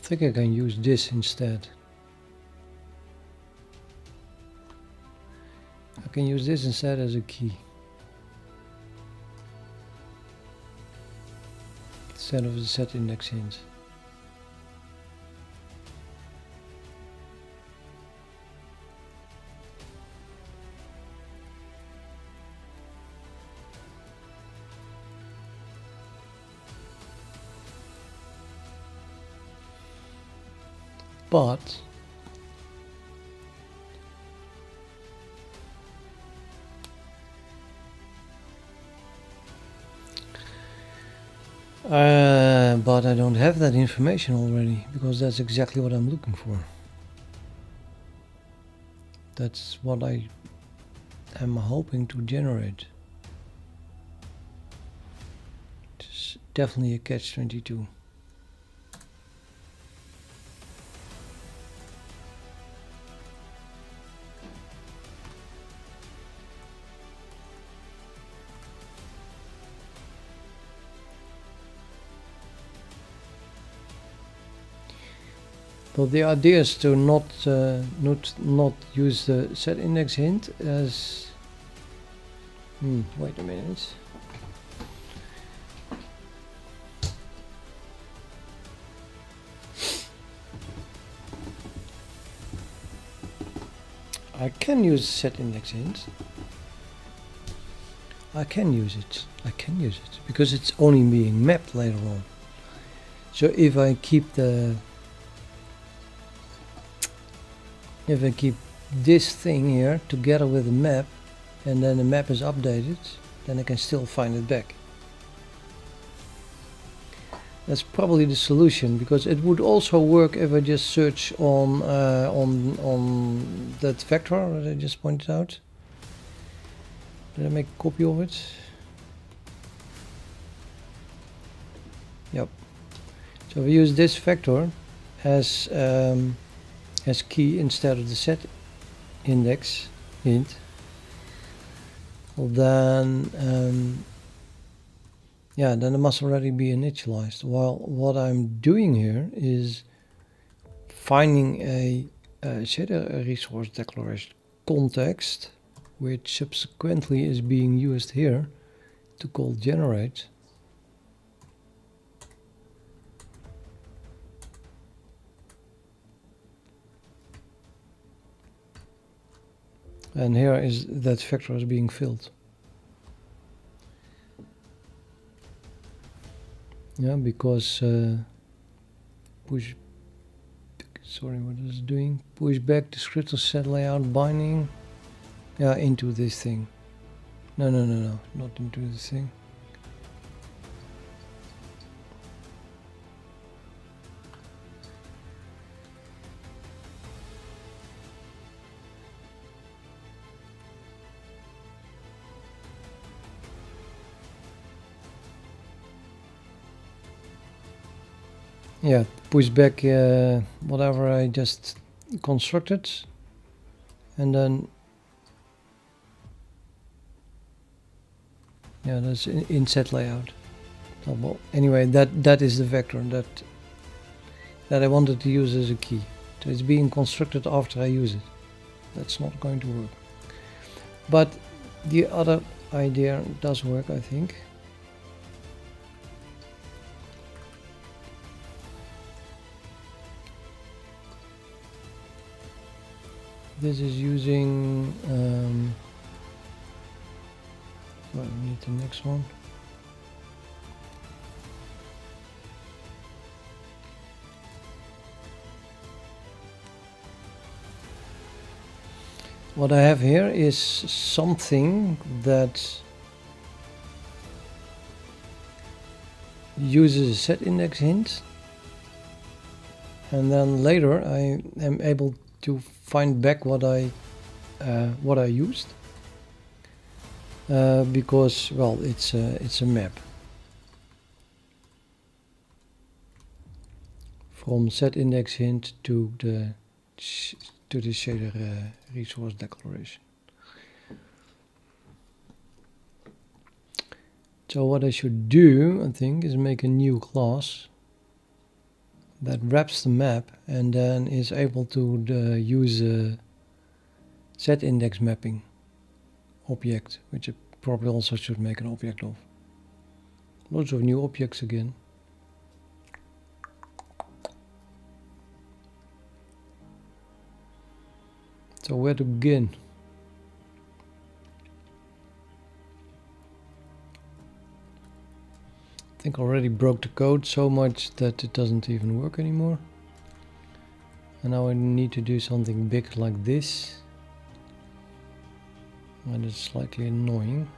I think I can use this instead. I can use this instead as a key. Instead of the SetIndexHint. But I don't have that information already, because that's exactly what I'm looking for. That's what I am hoping to generate. It's definitely a catch-22. So the idea is to not use the SetIndexHint as. Wait a minute. I can use SetIndexHint. I can use it because it's only being mapped later on. So if I keep this thing here together with the map, and then the map is updated, then I can still find it back. That's probably the solution, because it would also work if I just search on that vector that I just pointed out. Did I make a copy of it? Yep. So we use this vector as key instead of the SetIndexHint. Well, then yeah, then it must already be initialized. While what I'm doing here is finding a ShaderResourceDeclaration context, which subsequently is being used here to call generate. And here is that vector is being filled. Yeah, because push. Sorry, what is it doing? Push back descriptor set layout binding. Yeah, into this thing. No, not into this thing. Yeah, push back whatever I just constructed, and then yeah, that's in set layout. Oh, well, anyway, that is the vector that I wanted to use as a key. So it's being constructed after I use it. That's not going to work. But the other idea does work, I think. This is using well, we need the next one. What I have here is something that uses a SetIndexHint, and then later I am able to find back what I used, because well, it's a map from SetIndexHint to the shader resource declaration. So what I should do, I think, is make a new class that wraps the map and then is able to use a setIndex mapping object, which I probably also should make an object of. Lots of new objects again. So where to begin? I think I already broke the code so much that it doesn't even work anymore. And now I need to do something big like this. And it's slightly annoying.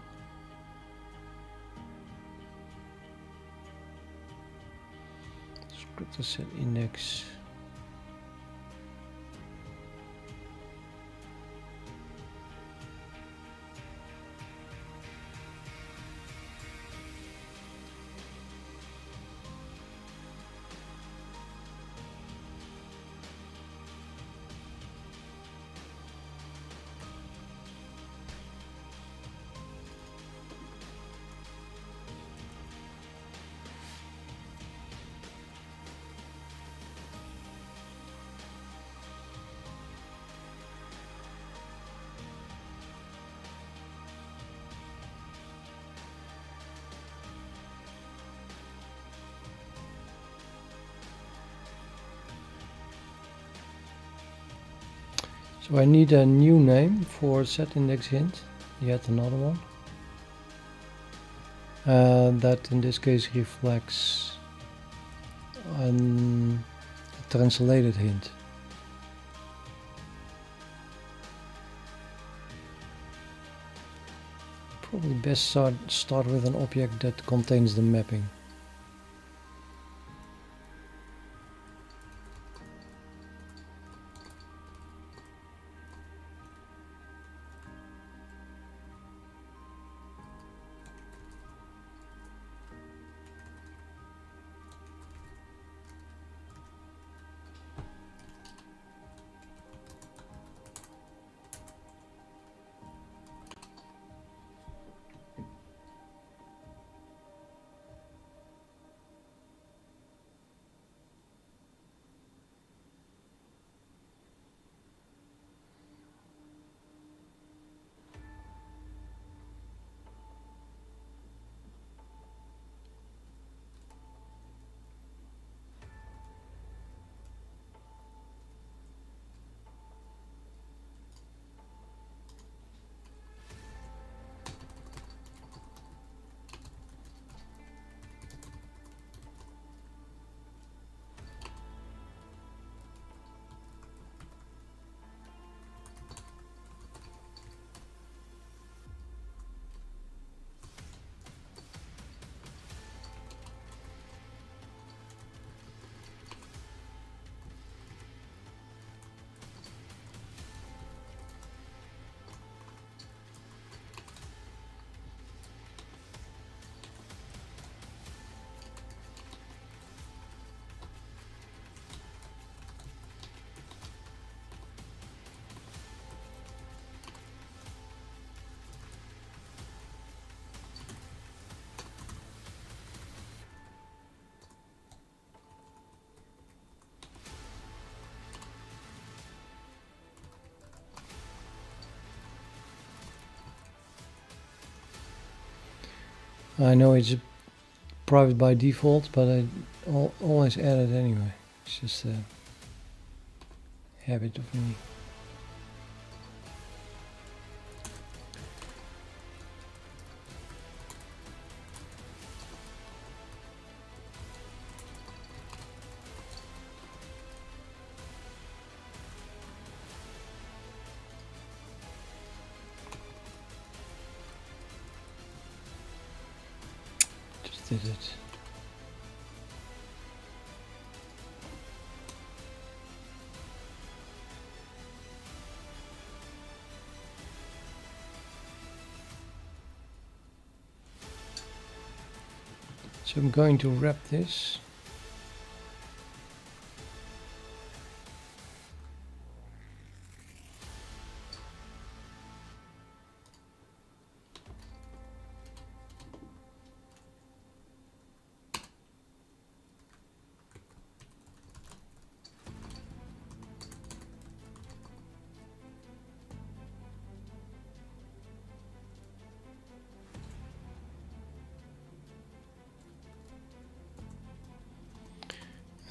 Script set index. So I need a new name for SetIndexHint, yet another one. That in this case reflects a translated hint. Probably best start with an object that contains the mapping. I know it's private by default, but I always add it anyway. It's just a habit of me. Just did it. So I'm going to wrap this.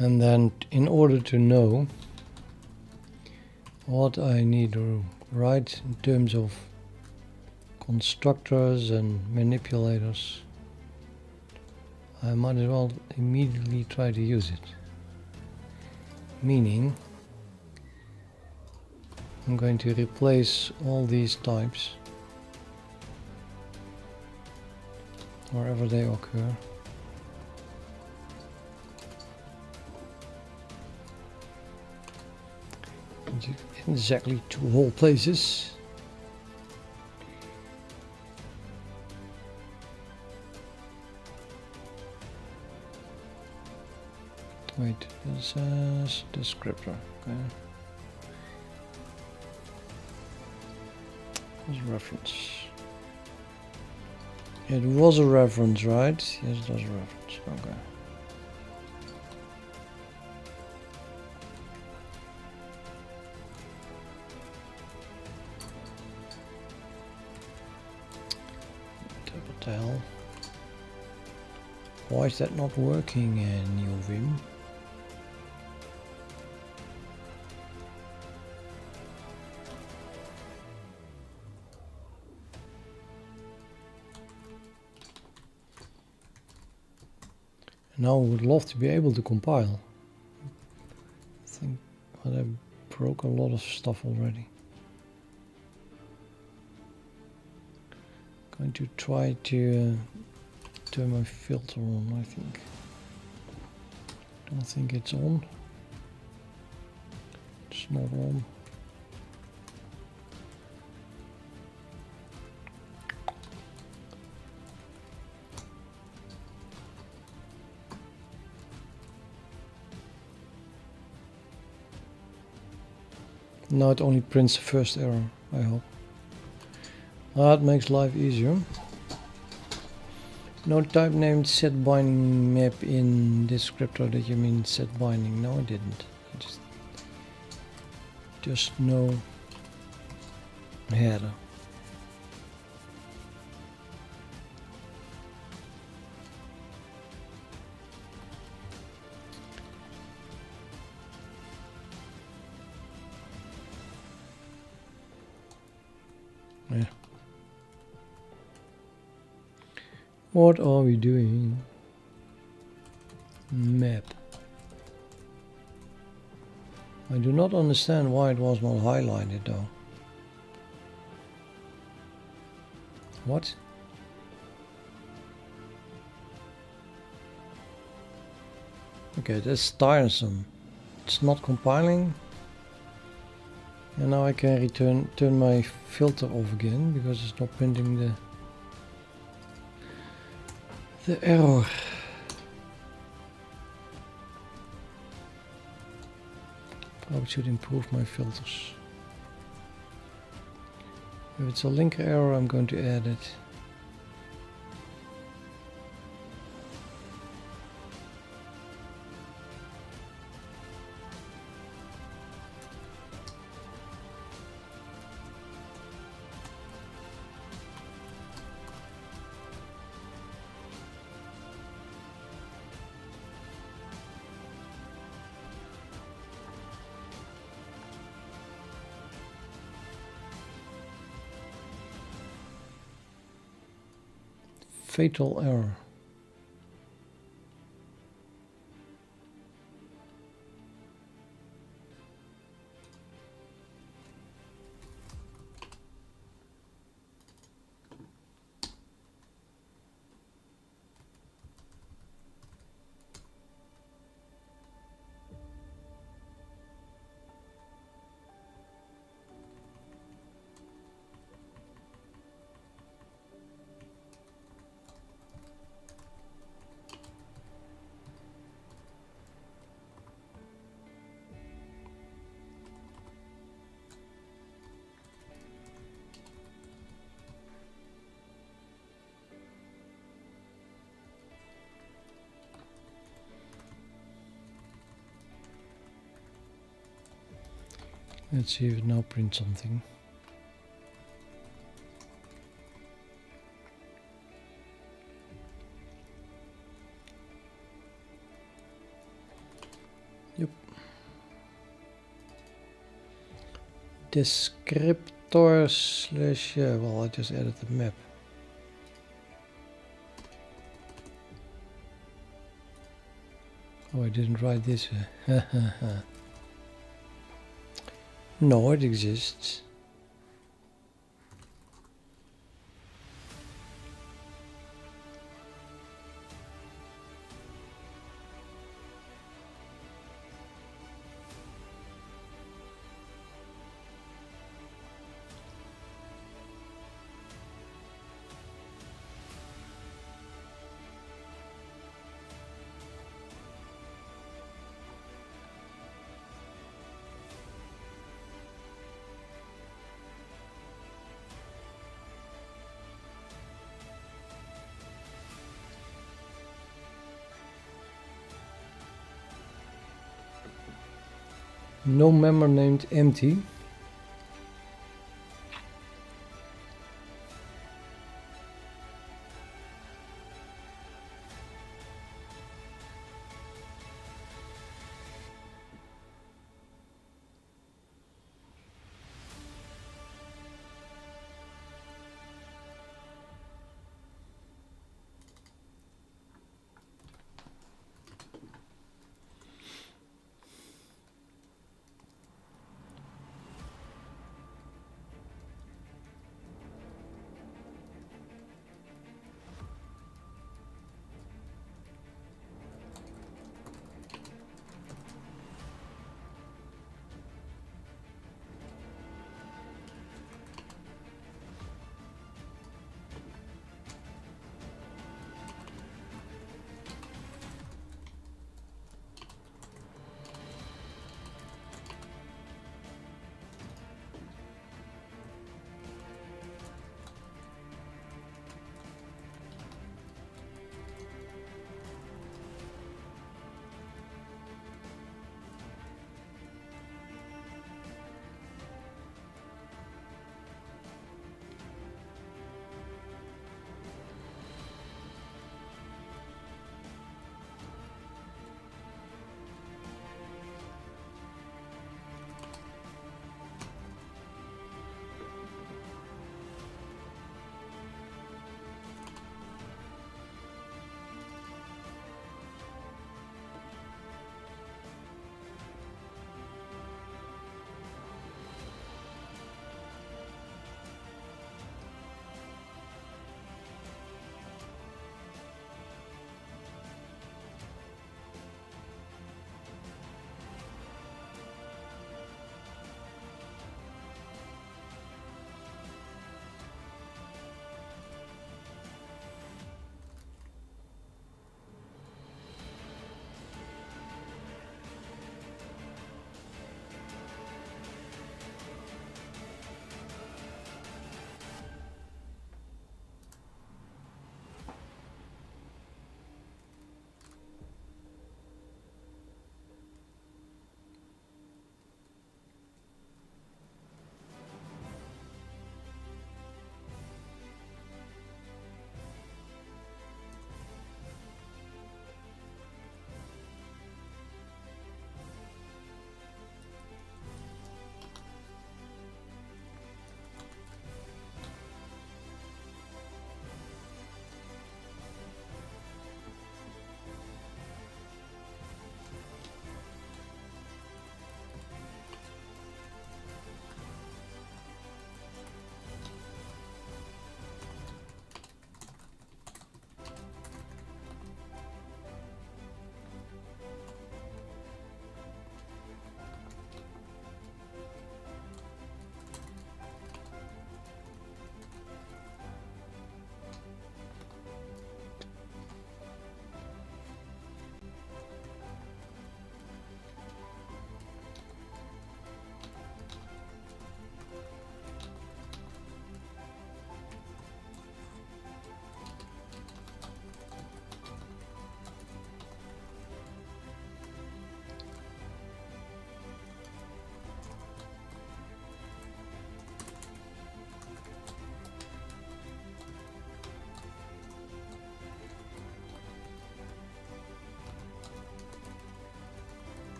And then in order to know what I need to write in terms of constructors and manipulators, I might as well immediately try to use it. Meaning, I'm going to replace all these types wherever they occur. Exactly 2 whole places. Wait, this is descriptor. Okay. There's a reference. It was a reference, right? Yes, it was a reference. Okay. What the hell? Why is that not working in new Vim? Now I would love to be able to compile. I think I broke a lot of stuff already. Going to try to turn my filter on, I think. Don't think it's on. It's not on. Now it only prints the first error, I hope. That makes life easier. No type named set binding map in descriptor. Did you mean set binding? No, I didn't. I just no header. Yeah. What are we doing? Map. I do not understand why it was not highlighted though. What? Okay, that's tiresome. It's not compiling. And now I can turn my filter off again because it's not printing the error. Probably should improve my filters. If it's a linker error, I'm going to add it. fatal error. Let's see if it now prints something. Yep. Descriptor slash, well, I just added the map. Oh, I didn't write this. No, it exists. No member named empty.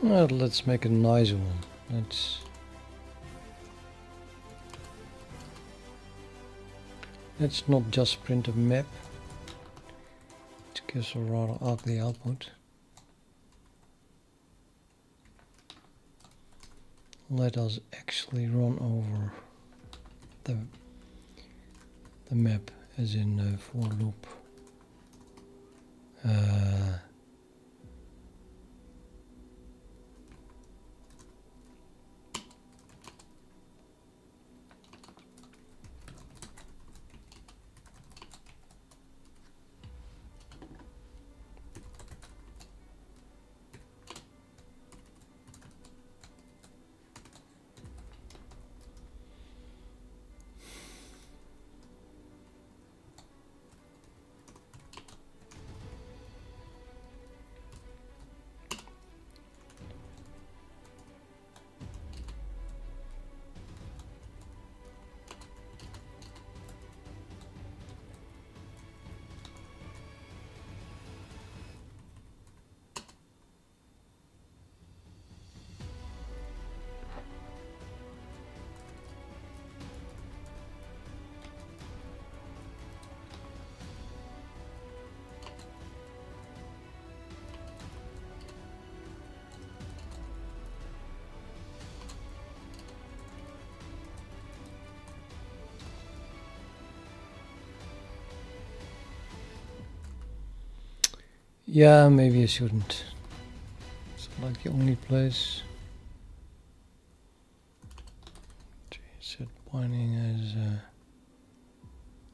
Well, let's make a nicer one. Let's not just print a map. It gives a rather ugly output. Let us actually run over the map as in a for loop. Yeah, maybe I shouldn't. It's like the only place. Set binding as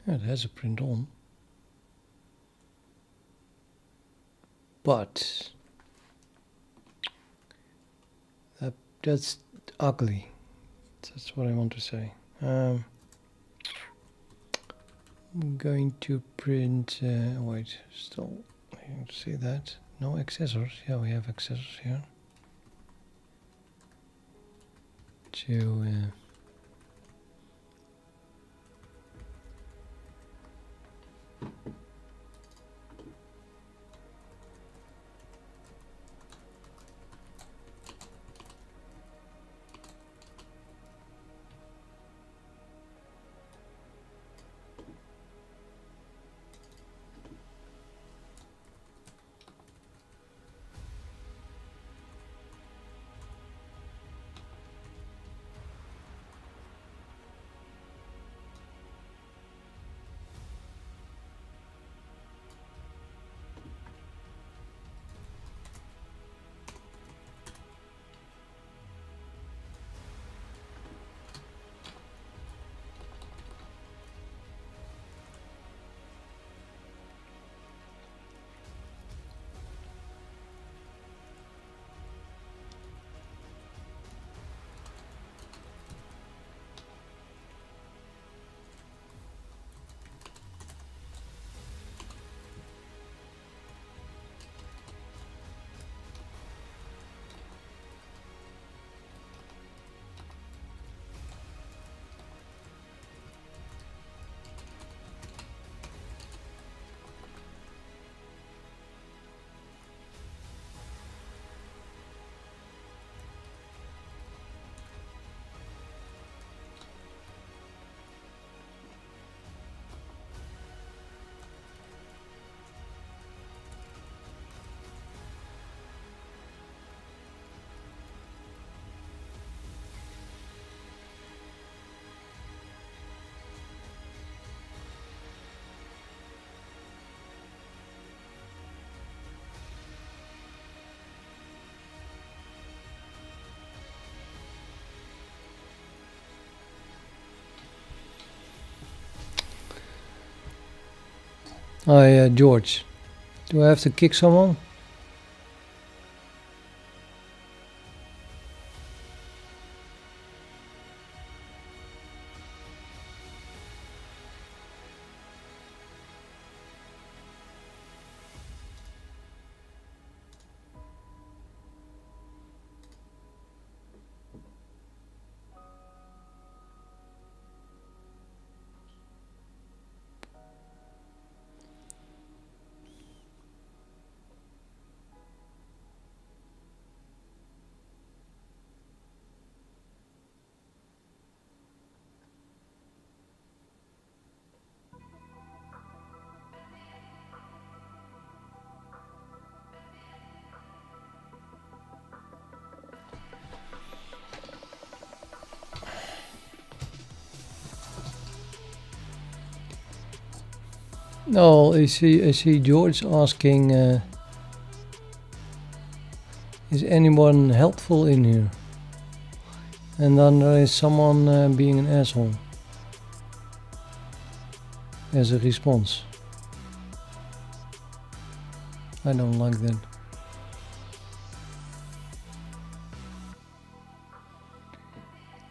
yeah, it has a print on, but that's ugly. That's what I want to say. I'm going to print. Wait, still. I don't see that. No accessors. Yeah, we have accessors here. To hi, George. Do I have to kick someone? No, I see George asking, is anyone helpful in here? And then there is someone being an asshole as a response. I don't like that.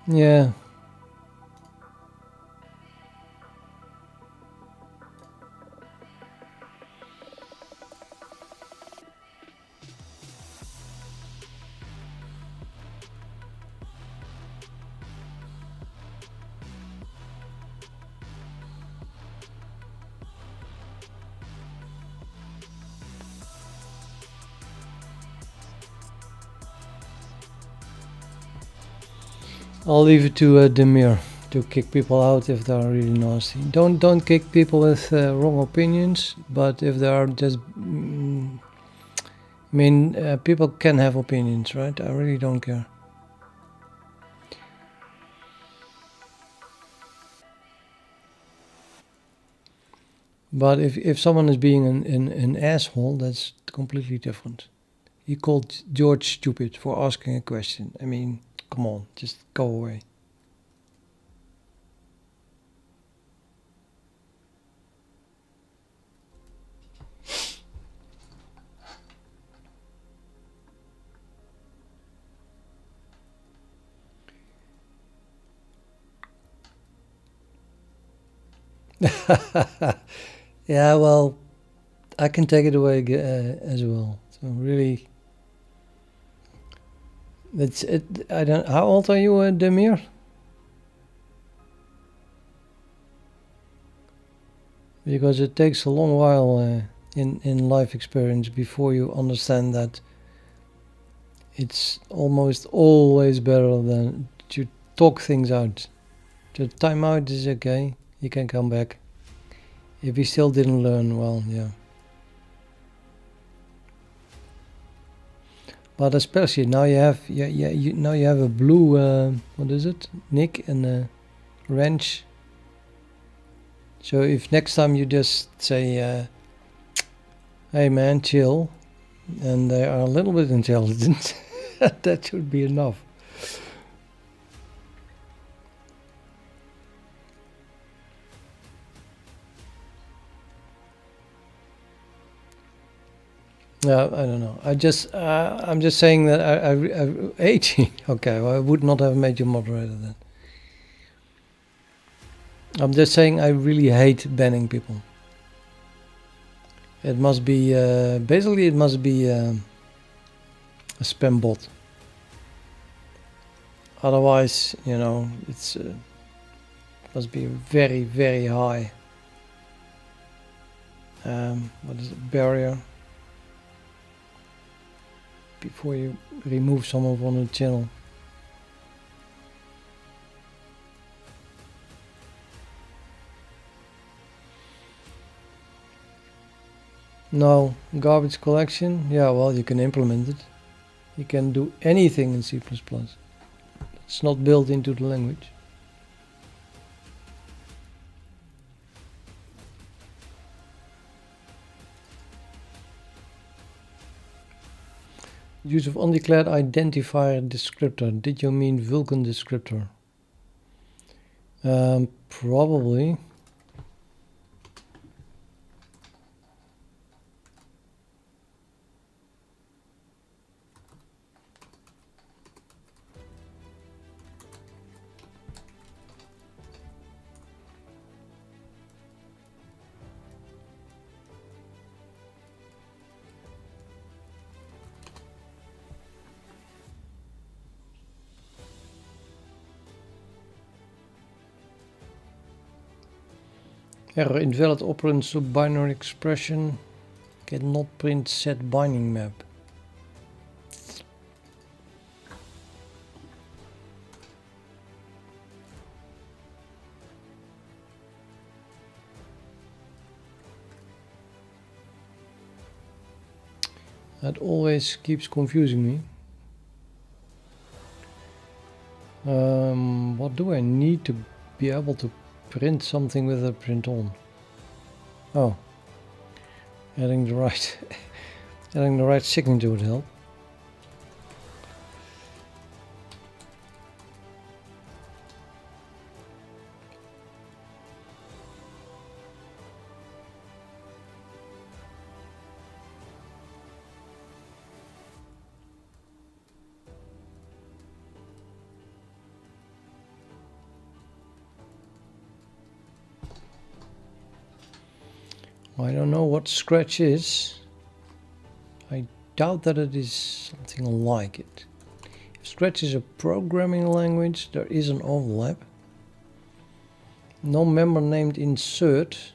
Yeah. I'll leave it to Demir to kick people out if they are really nasty. Don't kick people with wrong opinions, but if they are just, people can have opinions, right? I really don't care. But if someone is being an asshole, that's completely different. He called George stupid for asking a question. I mean, come on, just go away. Yeah, well, I can take it away as well. So really, that's it. I don't. How old are you, Demir? Because it takes a long while in life experience before you understand that it's almost always better than to talk things out. The timeout is okay. You can come back. If you still didn't learn, well, yeah. But especially now you have, now you have a blue, what is it? Nick and a wrench. So if next time you just say, hey man, chill, and they are a little bit intelligent, that should be enough. No, I don't know. I'm just saying that I 18. Okay, well, I would not have made you moderator then. I'm just saying I really hate banning people. It must be, basically it must be a spam bot. Otherwise, you know, it's must be very, very high. What is it? Barrier. Before you remove someone from the channel. No, garbage collection. Yeah, well, you can implement it. You can do anything in C++. It's not built into the language. Use of undeclared identifier descriptor. Did you mean vulkan descriptor? Probably. Error, invalid operand sub binary expression cannot print set binding map. That always keeps confusing me. What do I need to be able to print something with a print on? Oh, adding the right, adding the right signature would help. I don't know what Scratch is. I doubt that it is something like it. If Scratch is a programming language, there is an overlap. No member named insert.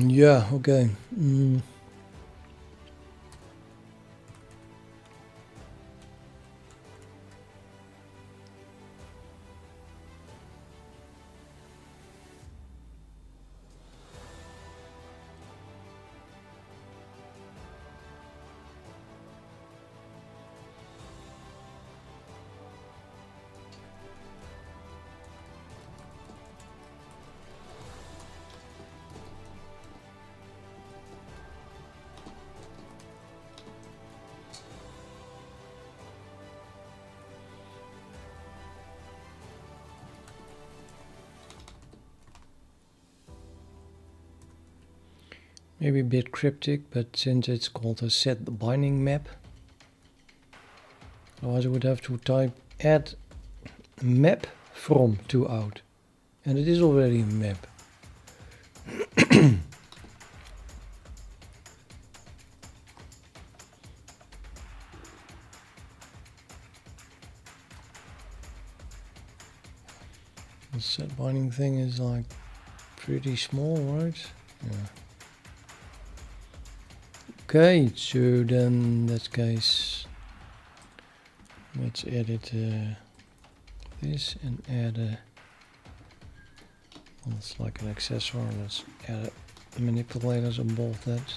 Yeah, okay. Maybe a bit cryptic, but since it's called a set binding map, otherwise I would have to type add map from to out, and it is already a map. The set binding thing is like pretty small, right? Yeah. Okay, so then in that case, let's edit this and add a, well, it's like an accessor. Let's add manipulators above that.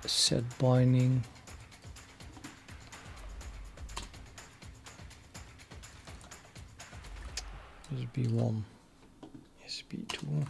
Set binding. SB1, SB2.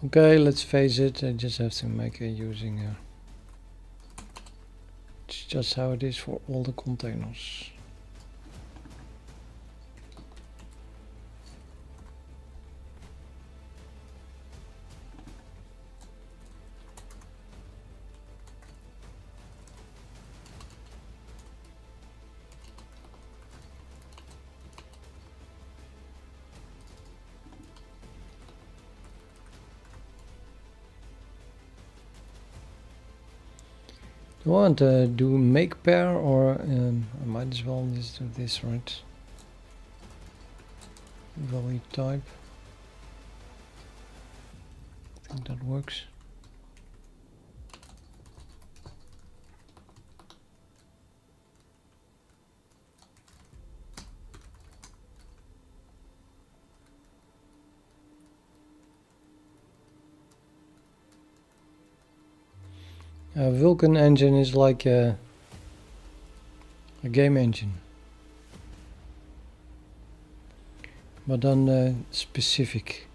Okay, let's face it, I just have to make a using a, it's just how it is for all the containers. Do I want to do make pair, or I might as well just do this, right? Value type. I think that works. Vulkan engine is like a game engine, but then specific.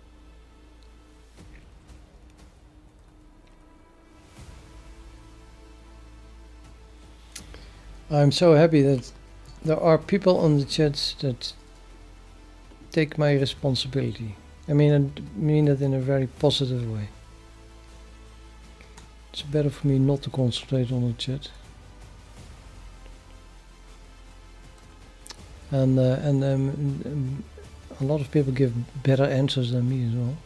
I'm so happy that there are people on the chats that take my responsibility. I mean it in a very positive way. It's better for me not to concentrate on the chat. And a lot of people give better answers than me as well.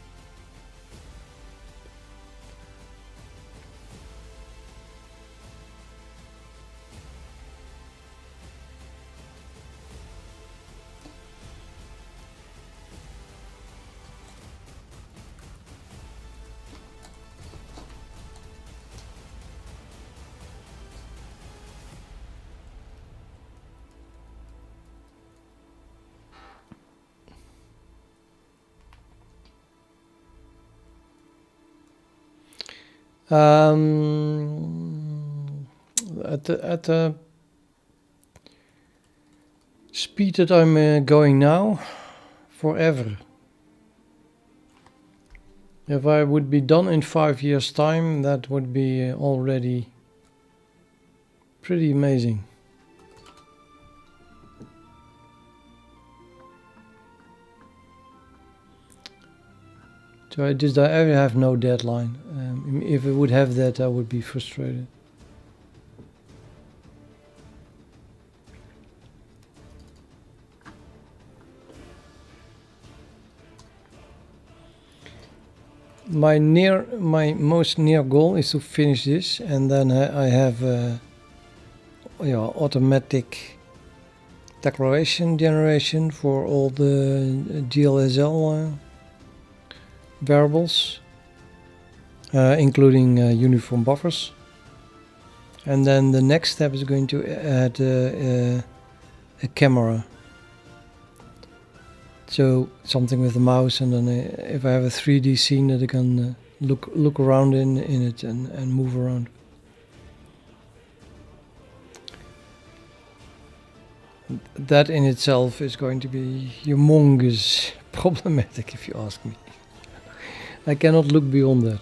At the speed that I'm going now, forever. If I would be done in 5 years' time, that would be already pretty amazing. So I have no deadline. If I would have that, I would be frustrated. My most near goal is to finish this, and then I have automatic declaration generation for all the GLSL variables, including uniform buffers. And then the next step is going to add a camera. So something with a mouse, and then if I have a 3D scene that I can look around in it and move around. That in itself is going to be humongous problematic, if you ask me. I cannot look beyond that.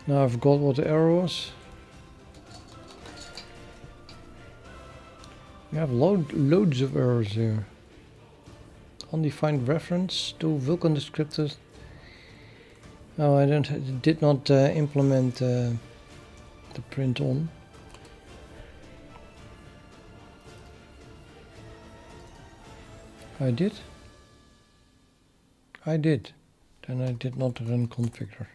Now I forgot what the error was. We have loads of errors here. Undefined reference to vulkan descriptors. Oh, I did not implement the print on. I did. Then I did not run configure.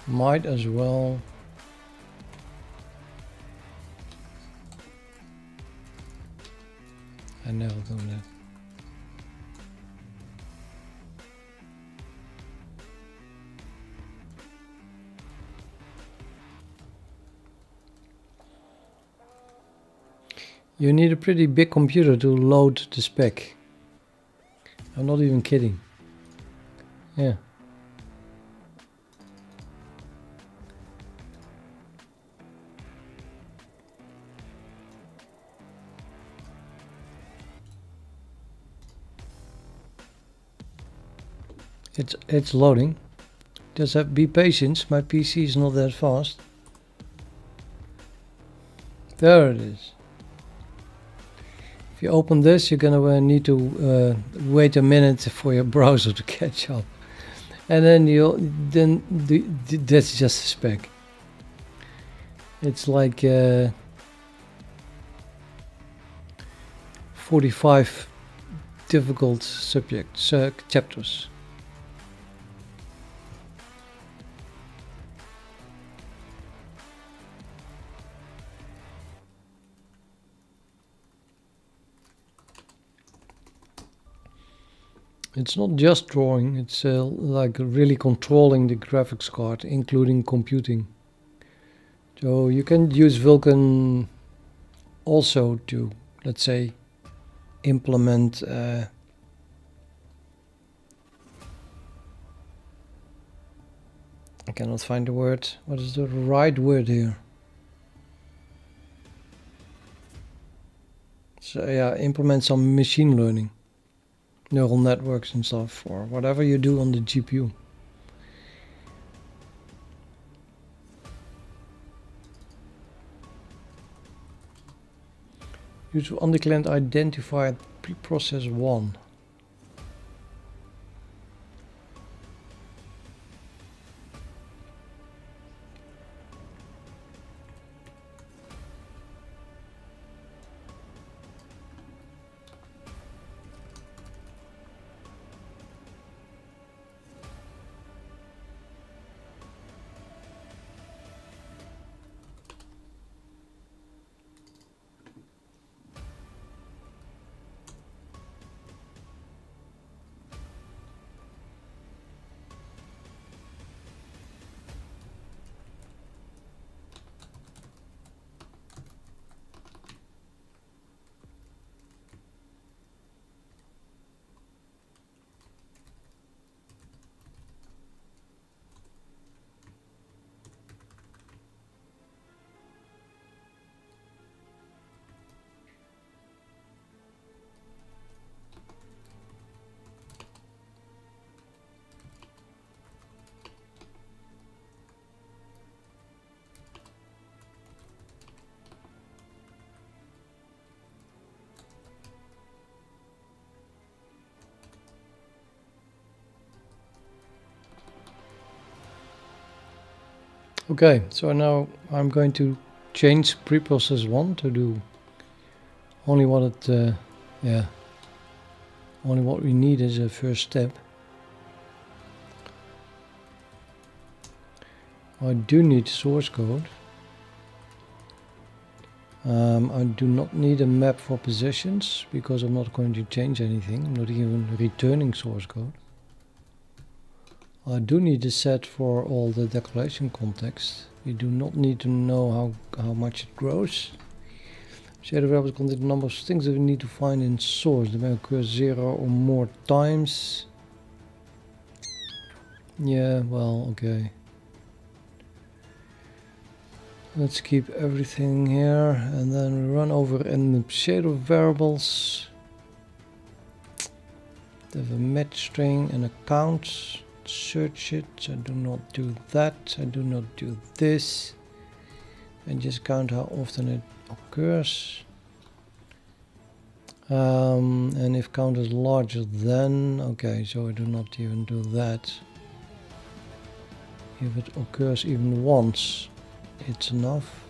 Might as well. I never do that. You need a pretty big computer to load the spec. I'm not even kidding. Yeah. It's loading. Just be patient. My PC is not that fast. There it is. If you open this, you're gonna need to wait a minute for your browser to catch up, and then that's just a spec. It's like 45 difficult chapters. It's not just drawing, it's like really controlling the graphics card, including computing. So you can use Vulkan also to, let's say, implement I cannot find the word. What is the right word here? So yeah, implement some machine learning, neural networks and stuff, or whatever you do on the GPU. Use undeclared identifier preprocess 1. Okay, so now I'm going to change preprocess 1 to do only what it, only what we need as a first step. I do need source code. I do not need a map for positions because I'm not going to change anything. I'm not even returning source code. I do need a set for all the declaration context. You do not need to know how much it grows. ShaderVariable contains a number of things that we need to find in source. They may occur 0 or more times. Yeah, well, okay. Let's keep everything here and then we run over in the shader variables. They have a match string and a count. Search it. I do not do that. I do not do this. And just count how often it occurs. And if count is larger than, okay, so I do not even do that. If it occurs even once, it's enough.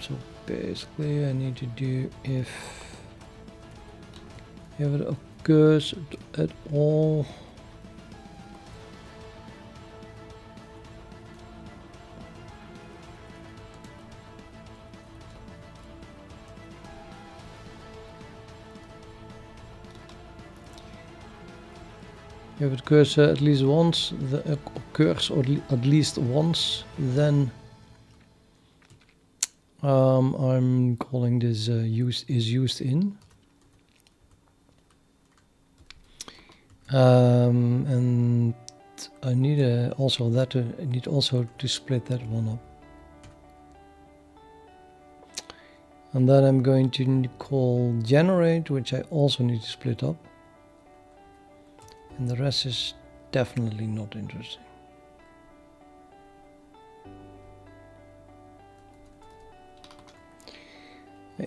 So basically I need to do if it occurs at all. If it occurs at least once, at least once, then I'm calling this used in. And I need also to split that one up. And then I'm going to call generate, which I also need to split up. And the rest is definitely not interesting.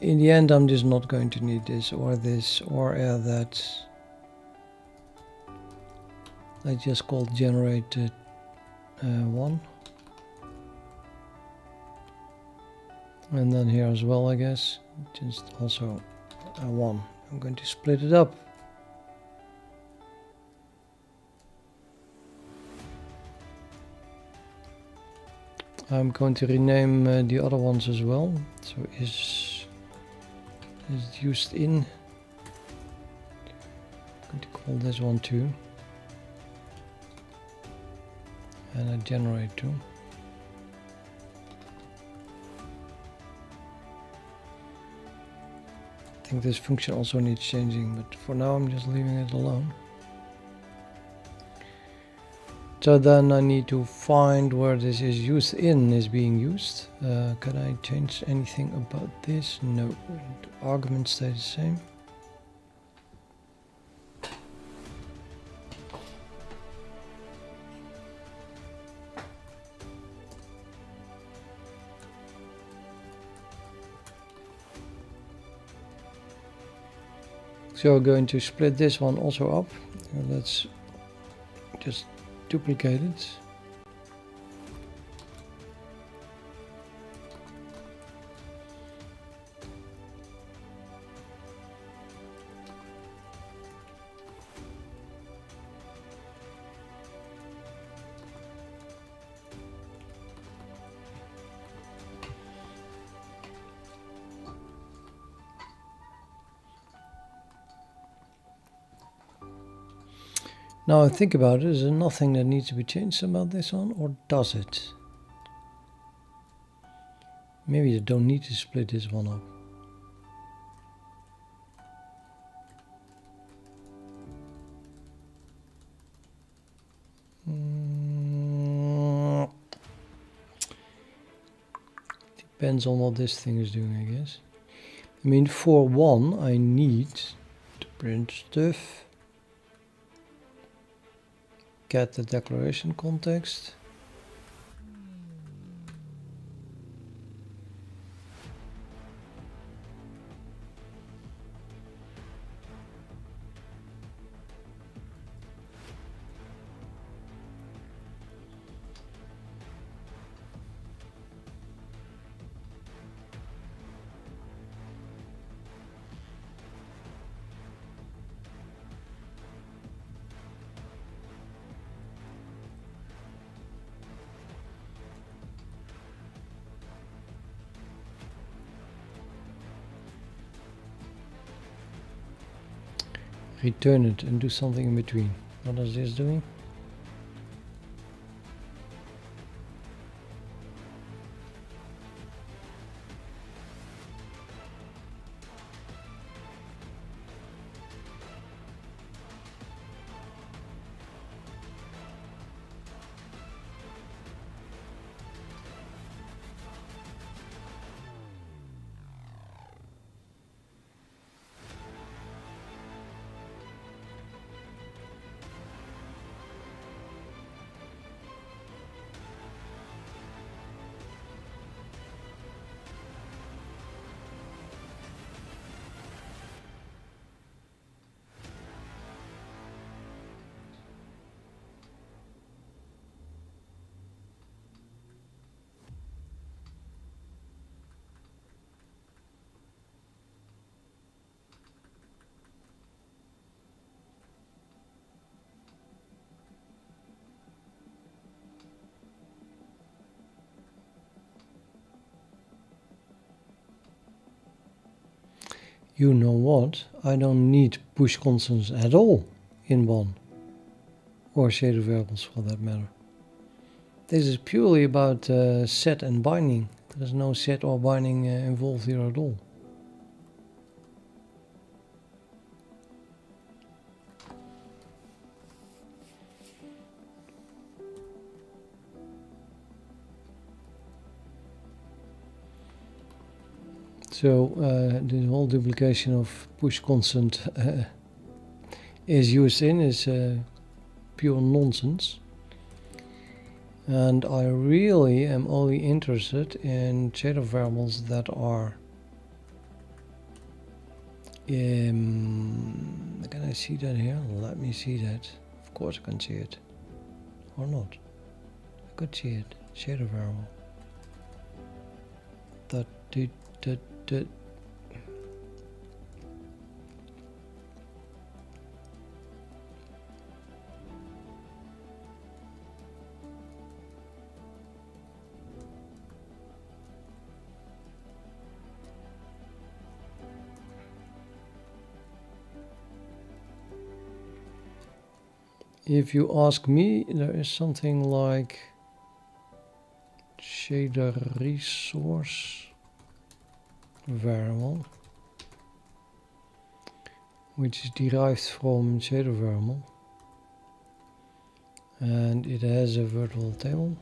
In the end, I'm just not going to need this or that. I just call generate one. And then here as well, I guess, just also a 1. I'm going to split it up. I'm going to rename the other ones as well. So is used in call this one too. And I generate too. I think this function also needs changing, but for now I'm just leaving it alone. So then I need to find where this is used in is being used. Can I change anything about this? No. The arguments stay the same. So we're going to split this one also up. Let's just duplicate it. Now I think about it, is there nothing that needs to be changed about this one, or does it? Maybe you don't need to split this one up. Depends on what this thing is doing, I guess. I mean, for one, I need to print stuff. Get the declaration context. Return it and do something in between. What is this doing? You know what? I don't need push constants at all in one, or shader variables for that matter. This is purely about set and binding. There's no set or binding involved here at all. So the whole duplication of push constant is used in is pure nonsense. And I really am only interested in shader variables that are can I see that here? Let me see that. Of course I can see it. Or not. I could see it. Shader variable. That. If you ask me, there is something like ShaderResourceVariable, which is derived from ShaderVariable, and it has a virtual table.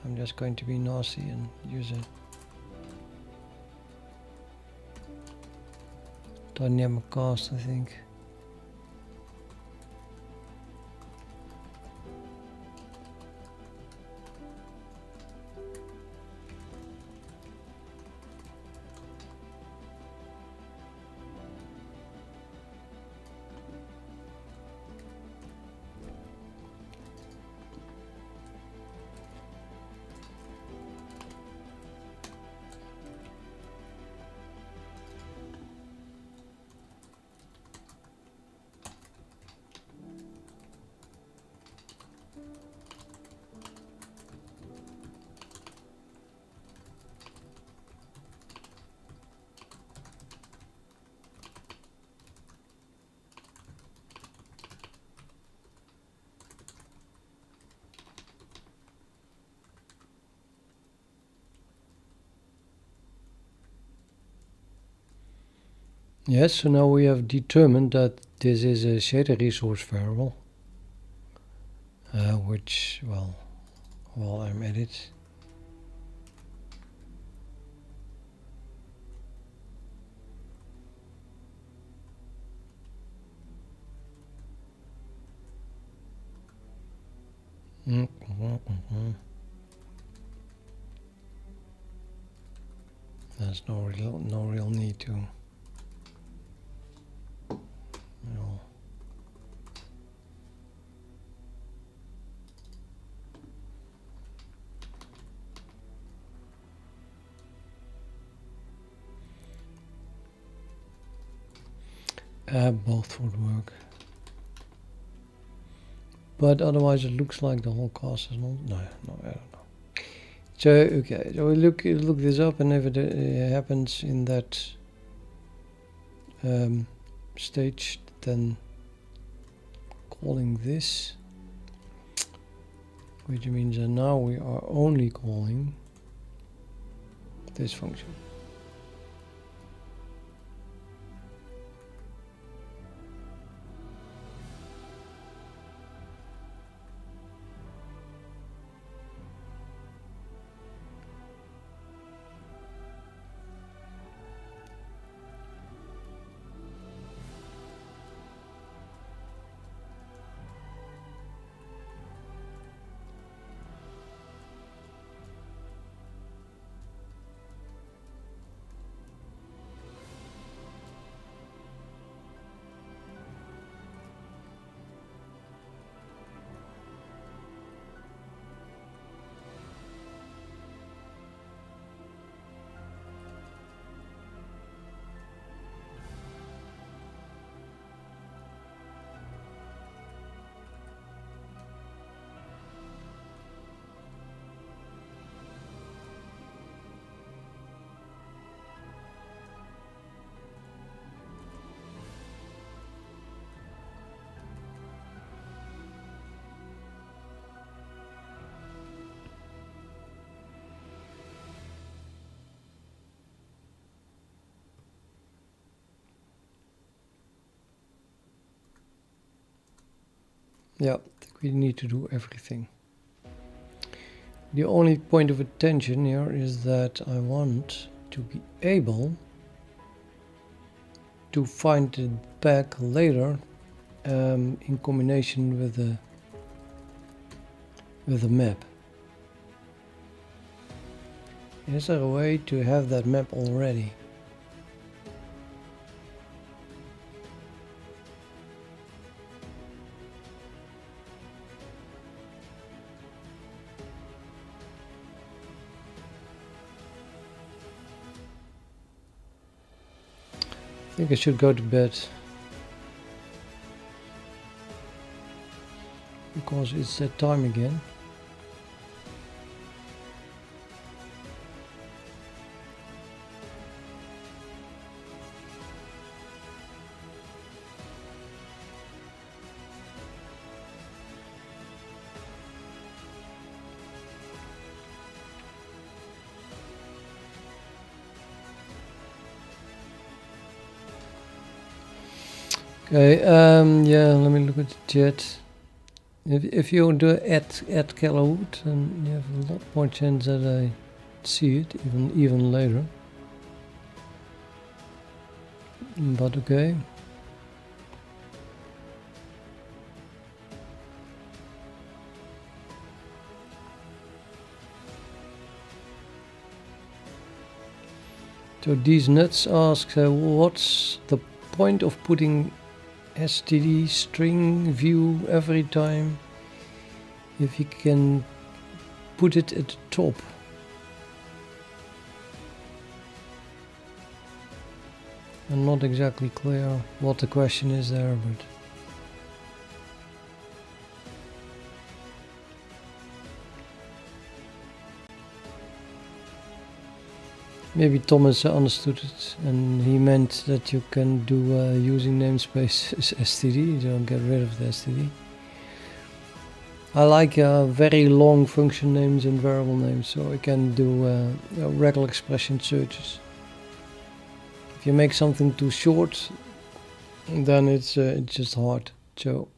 I'm just going to be nasty and use a dynamic cast, I think. Yes, so now we have determined that this is a shader resource variable, which, well, while I'm at it, there's no real need to. Both would work, but otherwise it looks like the whole class is not. No, I don't know. So okay, so we look this up, and if it happens in that stage, then calling this, which means that now we are only calling this function. Yeah, I think we need to do everything. The only point of attention here is that I want to be able to find it back later in combination with the map. Is there a way to have that map already? I think I should go to bed, because it's that time again. Okay, yeah, let me look at the chat. If you do add Kellerwood, then you have a lot more chance that I see it even later. But okay. So these nuts ask, what's the point of putting std string view every time if you can put it at the top? I'm not exactly clear what the question is there, but maybe Thomas understood it and he meant that you can do using namespace as std, so get rid of the std. I like very long function names and variable names, so I can do regular expression searches. If you make something too short, then it's just hard. So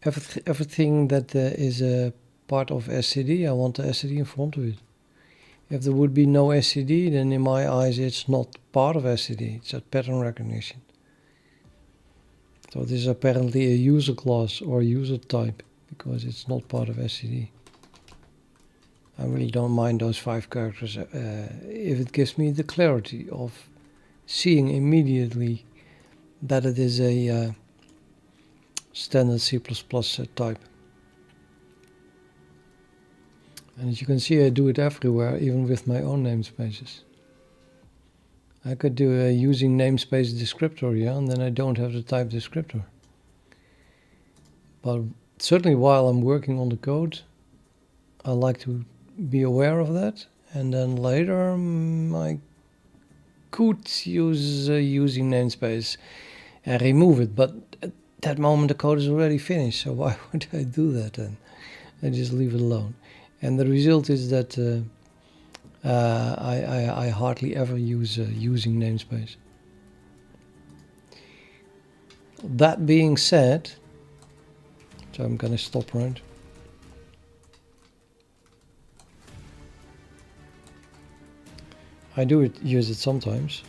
everything that is a part of std, I want the std in front of it. If there would be no std, then in my eyes it's not part of std, it's a pattern recognition. So this is apparently a user class or user type, because it's not part of std. I really don't mind those 5 characters if it gives me the clarity of seeing immediately that it is a standard C++ type. And as you can see, I do it everywhere, even with my own namespaces. I could do a using namespace descriptor here, and then I don't have the type descriptor. But certainly while I'm working on the code, I like to be aware of that, and then later I could use using namespace and remove it, but at that moment the code is already finished, so why would I do that then? I just leave it alone. And the result is that I hardly ever use using namespace. That being said, so I'm gonna stop right. I do use it sometimes.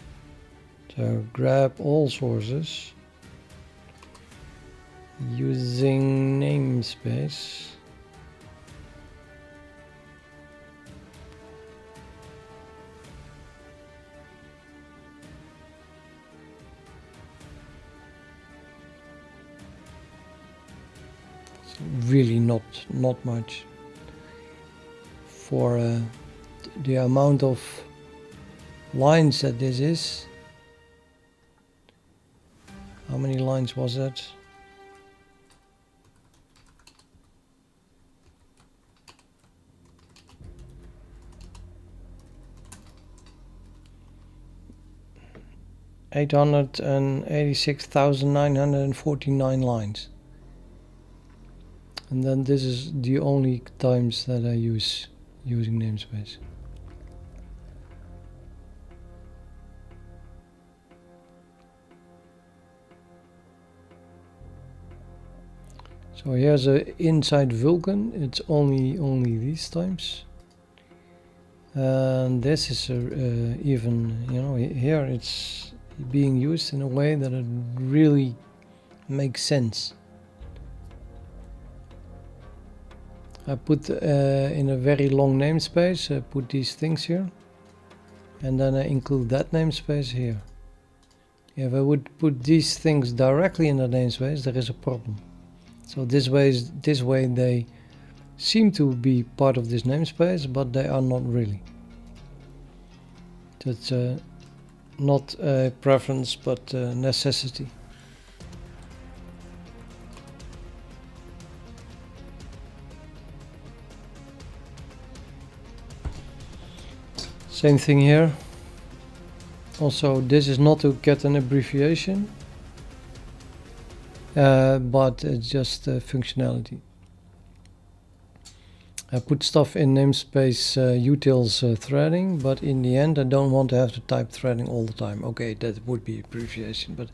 So grab all sources using namespace. Really not much for the amount of lines that this is. How many lines was that? $886,949 lines. And then this is the only times that I use using namespace. So here's a inside Vulkan. It's only these times. And this is even, you know, here it's being used in a way that it really makes sense. I put in a very long namespace, I put these things here, and then I include that namespace here. If I would put these things directly in the namespace, there is a problem. So this way they seem to be part of this namespace, but they are not really. That's not a preference, but a necessity. Same thing here. Also, this is not to get an abbreviation, but it's just functionality. I put stuff in namespace utils threading, but in the end I don't want to have to type threading all the time. Okay, that would be abbreviation, but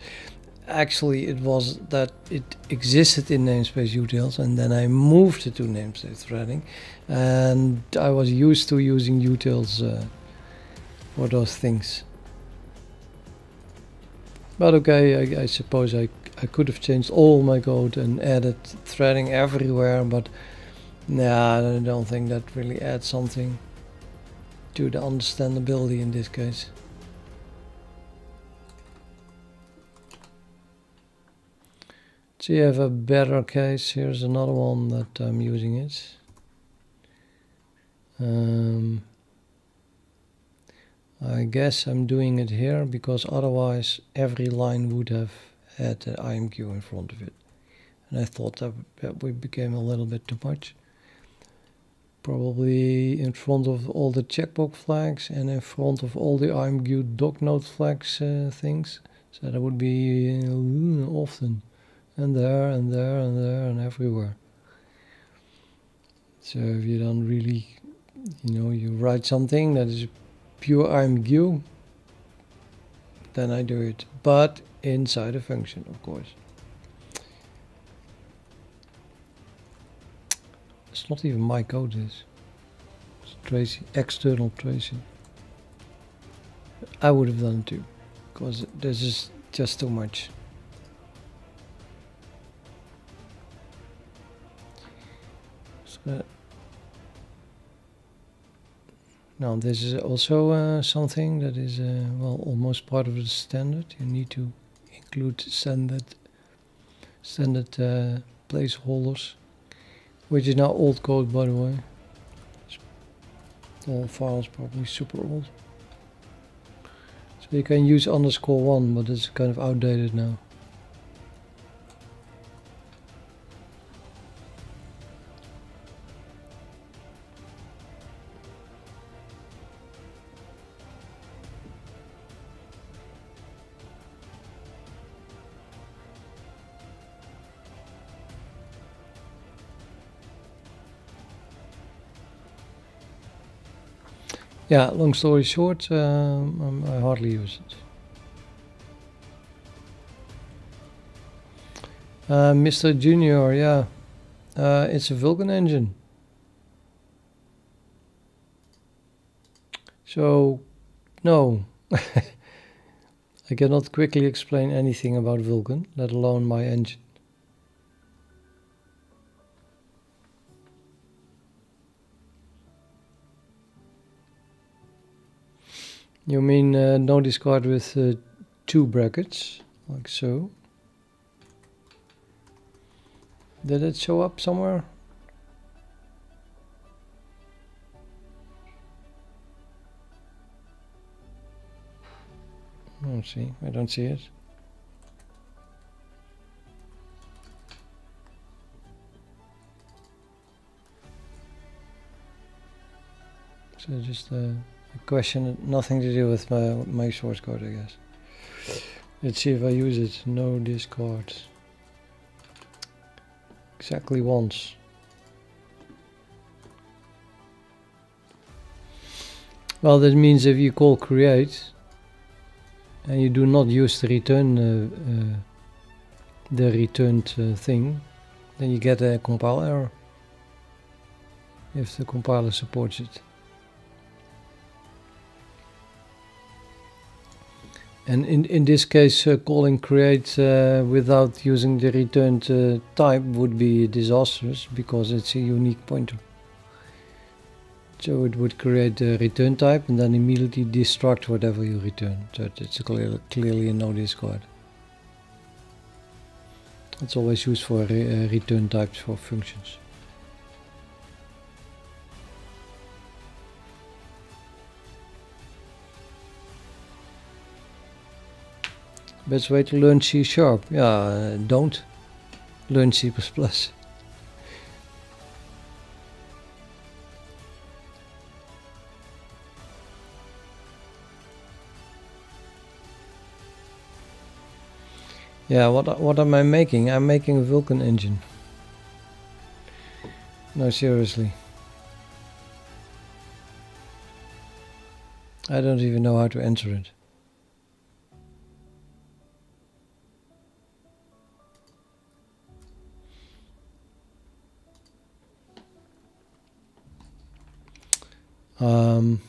actually it was that it existed in namespace utils, and then I moved it to namespace threading, and I was used to using utils for those things. But okay, I suppose I could have changed all my code and added threading everywhere, but nah, I don't think that really adds something to the understandability in this case. So you have a better case. Here's another one that I'm using it. I guess I'm doing it here because otherwise every line would have had an IMQ in front of it. And I thought that we became a little bit too much. Probably in front of all the checkbox flags and in front of all the IMQ doc note flags things. So that would be often. And there, and there, and there, and everywhere. So if you don't really, you write something that is pure IMQ, then I do it. But inside a function, of course. It's not even my code, this. It's tracing, external tracing. I would have done it too, because this is just too much. Now this is also something that is well, almost part of the standard. You need to include standard placeholders, which is now old code, by the way. All files probably super old. So you can use _1, but it's kind of outdated now. Yeah, long story short, I hardly use it. Mr. Junior, yeah, it's a Vulkan engine. So, no, I cannot quickly explain anything about Vulkan, let alone my engine. You mean no discard with 2 brackets, like so? Did it show up somewhere? Oh, see, I don't see it. So just a question, nothing to do with my source code, I guess. Let's see if I use it. No discard. Exactly once. Well, that means if you call create and you do not use the return the returned thing, then you get a compile error if the compiler supports it. And in this case, calling create without using the returned type would be disastrous because it's a unique pointer. So it would create the return type and then immediately destruct whatever you return. So it's clearly a no discard. It's always used for return types for functions. Best way to learn C#? Yeah, don't learn C++. Yeah, what am I making? I'm making a Vulkan engine. No, seriously. I don't even know how to answer it. So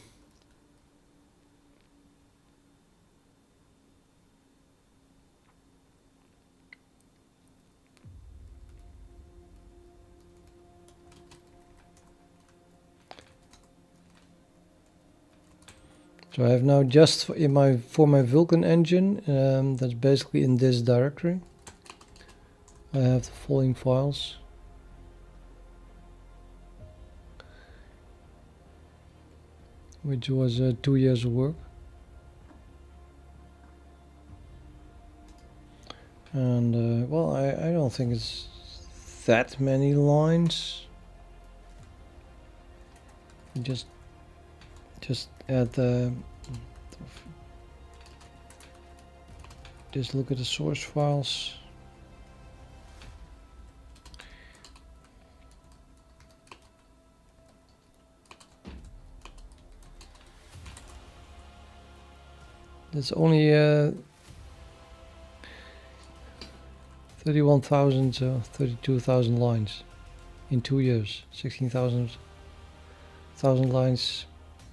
I have now just for my Vulkan engine, that's basically in this directory. I have the following files. Which was 2 years of work. And well, I don't think it's that many lines. Just add the, just look at the source files. It's only 31,000, 32,000 lines in 2 years. 16,000 lines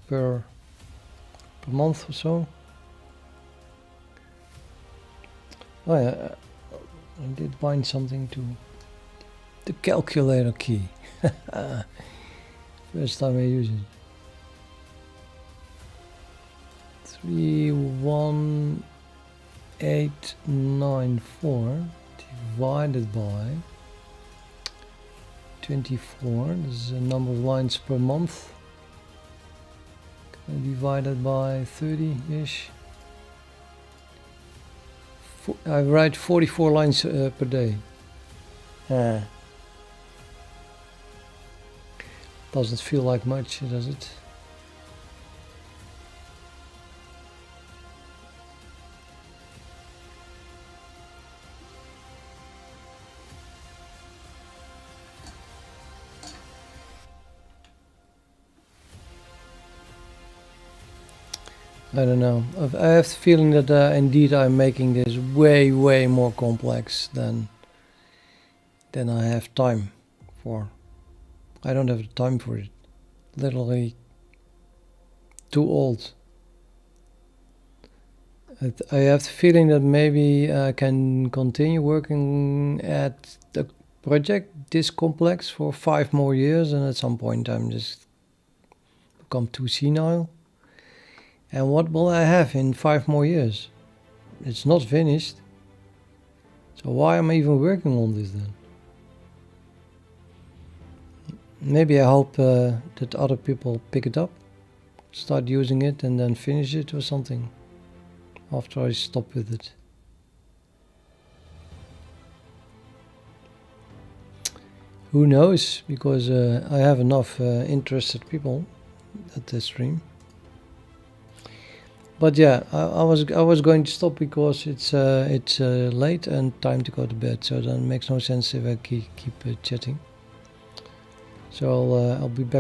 per month or so. Oh yeah, I did find something to the calculator key. First time I use it. 31894 divided by 24. This is the number of lines per month. Divided by 30-ish. I write 44 lines per day. Doesn't feel like much, does it? I don't know. I have the feeling that indeed I'm making this way more complex than I have time for. I don't have the time for it. Literally too old. I have the feeling that maybe I can continue working at the project this complex for 5 more years, and at some point I'm just become too senile. And what will I have in 5 more years? It's not finished. So why am I even working on this then? Maybe I hope that other people pick it up, start using it, and then finish it or something after I stop with it. Who knows? Because I have enough interested people at this stream. But yeah, I was going to stop because it's late and time to go to bed. So then it makes no sense if I keep chatting. So I'll be back.